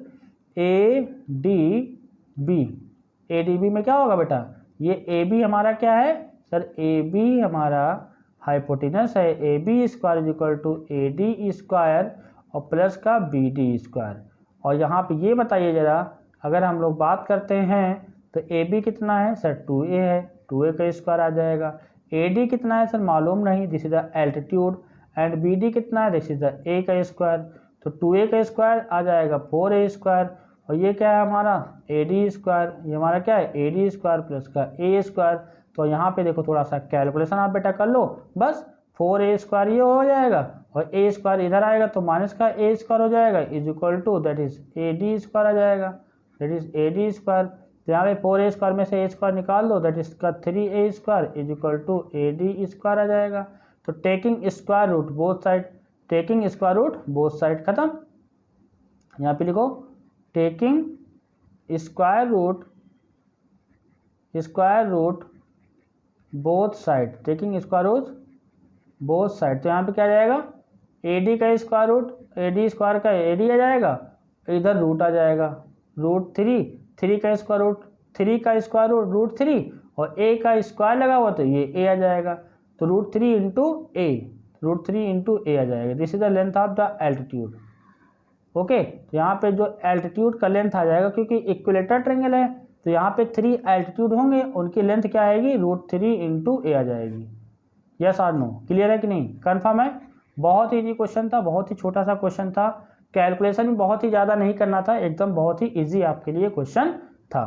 ADB में क्या होगा बेटा, ये AB हमारा क्या है सर, AB हमारा हाइपोटेनस है, AB square is equal to AD square और प्लस का BD स्क्वायर। और यहाँ पे ये बताइए जरा, अगर हम लोग बात करते हैं तो AB कितना है सर, 2a है, 2a का स्क्वायर आ जाएगा, AD कितना है सर मालूम नहीं, this is the altitude, and BD कितना है, दिस इज द A का स्क्वायर, तो 2a का स्क्वायर आ जाएगा 4a स्क्वायर, और ये क्या है हमारा AD स्क्वायर, ये हमारा क्या है AD स्क्वायर प्लस का A स्क्वायर। तो यहाँ पे देखो थोड़ा सा कैलकुलेशन आप बेटा कर लो, बस 4a स्क्वायर ये हो जाएगा और a स्क्वायर इधर आएगा तो माइनस का a स्क्वायर हो जाएगा is equal to that is AD square आ जाएगा, दैट इज AD स्क्वायर। तो यहाँ पे 4a स्क्वायर में से a स्क्वायर निकाल दो, दैट इज का 3a square is equal to AD square आ जाएगा। तो taking square root both side, taking square root both side खत्म। यहाँ पे लिखो taking square root both side, taking square root both side. तो यहाँ पे क्या आ जाएगा, AD का स्क्वायर रूट, AD स्क्वायर का AD आ जाएगा, इधर रूट आ जाएगा रूट 3 का स्क्वायर रूट, 3 का स्क्वायर रूट रूट 3 और A का स्क्वायर लगा हुआ तो ये A आ जाएगा, तो रूट 3 इंटू A आ जाएगा। This is the length of the altitude. Okay, तो यहाँ पे जो एल्टीट्यूड का लेंथ आ जाएगा, क्योंकि इक्विलेटरल ट्रायंगल है तो यहाँ पे 3 एल्टीट्यूड होंगे, उनकी लेंथ क्या आएगी, रूट 3 इंटू A आ जाएगी। यस और नो, क्लियर है कि नहीं, कंफर्म है। बहुत इजी क्वेश्चन था, बहुत ही छोटा सा क्वेश्चन था, कैलकुलेशन भी बहुत ही ज़्यादा नहीं करना था, एकदम बहुत ही इजी आपके लिए क्वेश्चन था।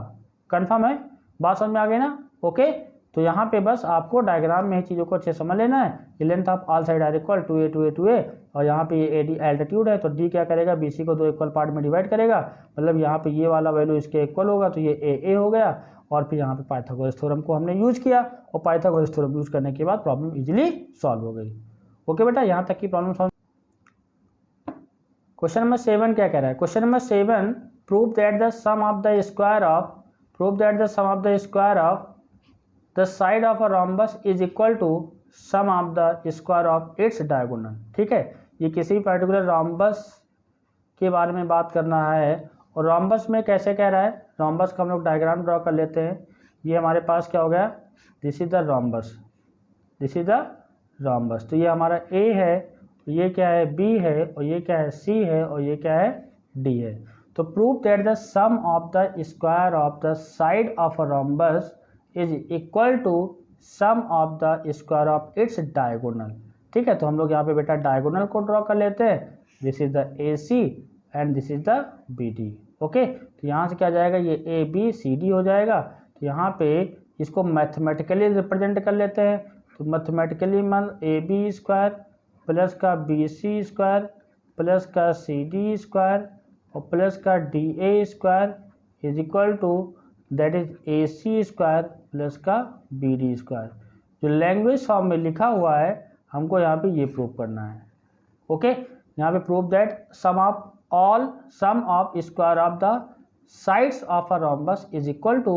कंफर्म है, बात समझ में आ गई ना। ओके, तो यहाँ पे बस आपको डायग्राम में ही चीज़ों को अच्छे समझ लेना है कि length of all side are equal 2a 2a 2a, और यहाँ पे ये AD एल्टीट्यूड है तो D क्या करेगा, BC को 2 इक्वल पार्ट में डिवाइड करेगा, मतलब यहाँ पे ये वाला वैल्यू इसके इक्वल होगा तो ये AA हो गया। और फिर यहाँ पे पाइथागोरस थ्योरम को हमने यूज किया और पाइथागोरस थ्योरम यूज करने के बाद प्रॉब्लम इजीली सॉल्व हो गई। ओके बेटा, यहाँ तक की प्रॉब्लम सॉल्व। क्वेश्चन नंबर 7 क्या कह रहा है, question number 7, prove that the sum of the square of the side of a rhombus is equal to sum of the square of its diagonal. ठीक है, ये किसी पर्टिकुलर रोम्बस के बारे में बात करना है और रोम्बस में कैसे कह रहा है, रोम्बस का हम लोग डायग्राम ड्रॉ कर लेते हैं। ये हमारे पास क्या हो गया, this is the rhombus, this is the rhombus. तो ये हमारा A है, ये क्या है B है, और ये क्या है C है, और ये क्या है D है। तो prove that the sum of the square of the side of a rhombus is equal to sum of the square of its diagonal. ठीक है, तो हम लोग यहाँ पे बेटा डायगोनल को ड्रॉ कर लेते हैं। This is the AC and this is the BD। Okay, तो यहाँ से क्या जाएगा, ये ABCD हो जाएगा। तो यहाँ पे इसको मैथमेटिकली रिप्रेजेंट कर लेते हैं। तो मैथमेटिकली मान AB स्क्वायर प्लस का BC स्क्वायर प्लस का CD स्क्वायर और प्लस का DA square is equal to that is AC square plus का BD स्क्वायर। जो लैंग्वेज फॉर्म में लिखा हुआ है हमको यहाँ पे ये प्रूव करना है। ओके, यहाँ पे prove that sum of square of the sides of a rhombus is equal to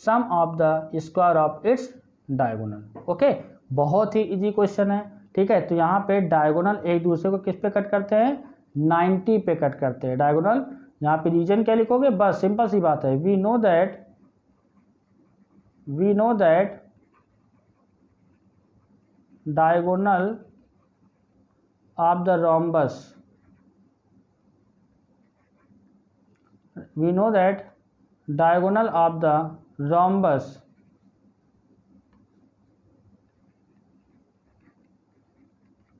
sum of the square of its diagonal. Okay, बहुत ही इजी क्वेश्चन है। ठीक है, तो यहाँ पे डायगोनल एक दूसरे को किस पे कट करते हैं, 90 पे कट करते हैं डायगोनल। यहाँ पे रीजन क्या लिखोगे, बस सिंपल सी बात है, we know that diagonal of the rhombus, we know that diagonal of the rhombus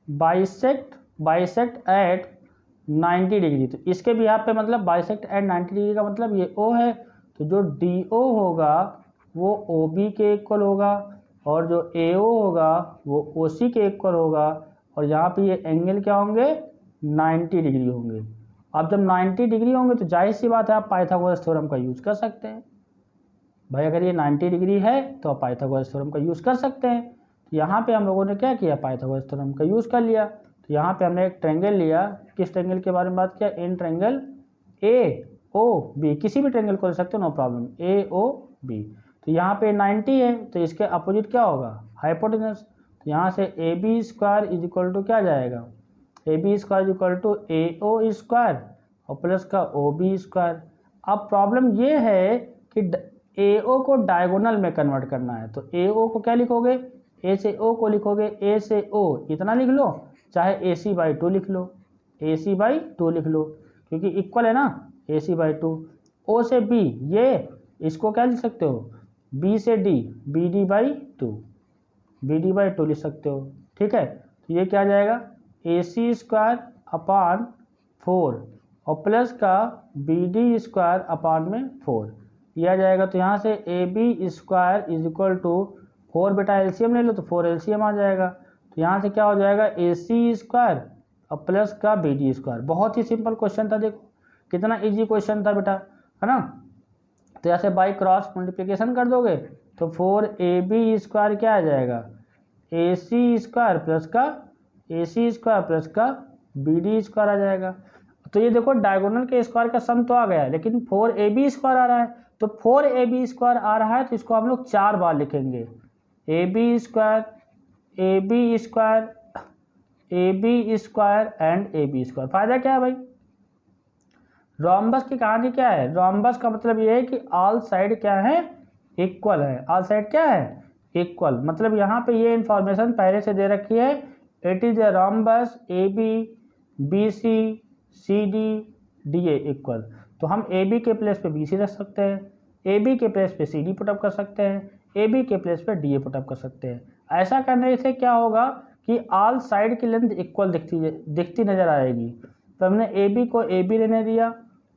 bisect at 90 degree. तो इसके भी यहाँ पे मतलब bisect at 90 डिग्री का मतलब ये O है, तो जो DO होगा वो OB के इक्वल होगा और जो AO होगा वो OC के इक्वल होगा, और यहाँ पे ये एंगल क्या होंगे, 90 डिग्री होंगे। अब जब 90 डिग्री होंगे तो जाहिर सी बात है आप पाइथागोरस थ्योरम का यूज़ कर सकते हैं। भाई अगर ये 90 डिग्री है तो आप पाइथागोरस थ्योरम का यूज़ कर सकते हैं। तो यहाँ पे हम लोगों ने क्या किया, पाइथागोरस थ्योरम का यूज़ कर लिया। तो यहाँ पे हमने एक ट्रायंगल लिया, किस ट्रायंगल के बारे में बात किया, इन ट्रायंगल AOB, किसी भी ट्रायंगल को ले सकते हो, नो प्रॉब्लम, AOB। तो यहाँ पे 90 है तो इसके अपोजिट क्या होगा, हाइपोटेनस। तो यहाँ से AB square is equal to क्या जाएगा, AB square is equal to AO square और प्लस का OB स्क्वायर। अब प्रॉब्लम ये है कि AO को डायगोनल में कन्वर्ट करना है, तो AO को क्या लिखोगे, A से O को लिखोगे, A से O इतना लिख लो, चाहे AC/2 लिख लो, AC/2 लिख लो, क्योंकि इक्वल है ना, AC/2। O से B, ये इसको क्या लिख सकते हो, B से D, BD/2, BD/2 लिख सकते हो। ठीक है, तो ये क्या जाएगा, AC स्क्वायर अपान 4 और प्लस का BD स्क्वायर अपान में 4 ये आ जाएगा। तो यहाँ से AB square is equal to 4, बेटा एलसीएम ले लो तो 4 एलसीएम आ जाएगा। तो यहाँ से क्या हो जाएगा, AC स्क्वायर और प्लस का BD स्क्वायर। बहुत ही सिंपल क्वेश्चन था, देखो कितना इजी क्वेश्चन था बेटा, है ना। तो यहाँ से बाई क्रॉस मल्टीप्लिकेशन कर दोगे तो 4AB स्क्वायर क्या आ जाएगा, AC स्क्वायर प्लस का AC स्क्वायर प्लस का BD स्क्वायर आ जाएगा। तो ये देखो डायगोनल के स्क्वायर का सम तो आ गया, लेकिन 4AB स्क्वायर आ रहा है, तो 4AB स्क्वायर आ रहा है तो इसको हम लोग 4 बार लिखेंगे, AB square and AB square. फायदा क्या है भाई, रोम्बस की कहानी क्या है, रोम्बस का मतलब ये है कि ऑल साइड क्या है, इक्वल है, ऑल साइड क्या है, इक्वल। मतलब यहाँ पे ये इंफॉर्मेशन पहले से दे रखी है, it is a rhombus AB BC CD DA equal. तो हम AB के प्लेस पे BC रख सकते हैं, AB के प्लेस पे CD पुटअप कर सकते हैं, AB के प्लेस पे DA पुटअप कर सकते हैं। ऐसा करने से क्या होगा कि ऑल साइड की लेंथ इक्वल दिखती नजर आएगी। तो हमने AB को AB लेने दिया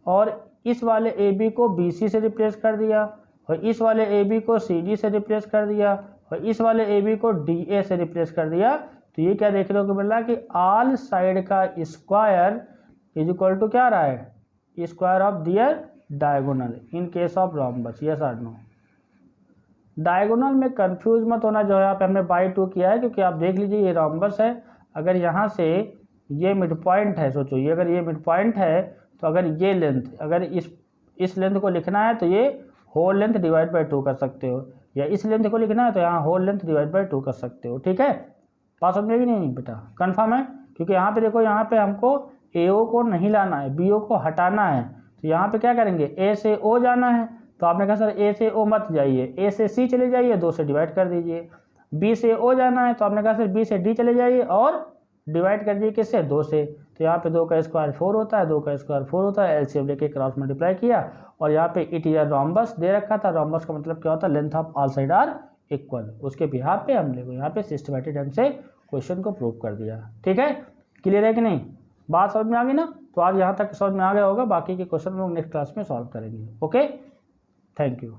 और इस वाले AB को BC से रिप्लेस कर दिया और इस वाले ए बी को सी डी से रिप्लेस कर दिया और इस वाले ए बी को डी ए से रिप्लेस कर दिया, तो ये क्या देखने को मिल रहा है कि ऑल साइड का स्क्वायर इज इक्वल टू क्या रहा है, square of their diagonal in case of rhombus. Yes और नो। डायगोनल में कंफ्यूज मत होना, जो है यहाँ पे हमने बाई 2 किया है, क्योंकि आप देख लीजिए ये रोम्बस है, अगर यहाँ से ये मिड पॉइंट है, सोचो ये अगर ये मिड पॉइंट है तो अगर ये लेंथ, अगर इस लेंथ को लिखना है तो ये होल लेंथ डिवाइड बाई 2 कर सकते हो, या इस लेंथ को लिखना है तो यहाँ होल लेंथ डिवाइड बाई 2 कर सकते हो। ठीक है, बात समझ में भी नहीं बेटा, कन्फर्म है? क्योंकि यहाँ पे देखो, यहाँ पे हमको AO को नहीं लाना है, BO को हटाना है, तो यहाँ पे क्या करेंगे, A से O जाना है, तो आपने कहा सर A से O मत जाइए, A से C चले जाइए, 2 से डिवाइड कर दीजिए। B से O जाना है, तो आपने कहा सर B से D चले जाइए और डिवाइड कर दीजिए किससे, 2 से। तो यहाँ पे 2 का स्क्वायर 4 होता है, 2 का स्क्वायर 4 होता है, एलसीएम लेके क्रॉस मल्टीप्लाई किया, और यहाँ पे इट इज अ रोम्बस दे रखा था। रोम्बस का मतलब क्या होता है, length of all side are equal. उसके बिहाफ पे हमने यहाँ पे सिस्टमैटिक ढंग से क्वेश्चन को प्रूव कर दिया। ठीक है, क्लियर है कि नहीं, बात समझ में आ गई ना? तो आज यहाँ तक समझ में आ गया होगा, बाकी के क्वेश्चन हम लोग नेक्स्ट क्लास में सॉल्व करेंगे। Okay, thank you.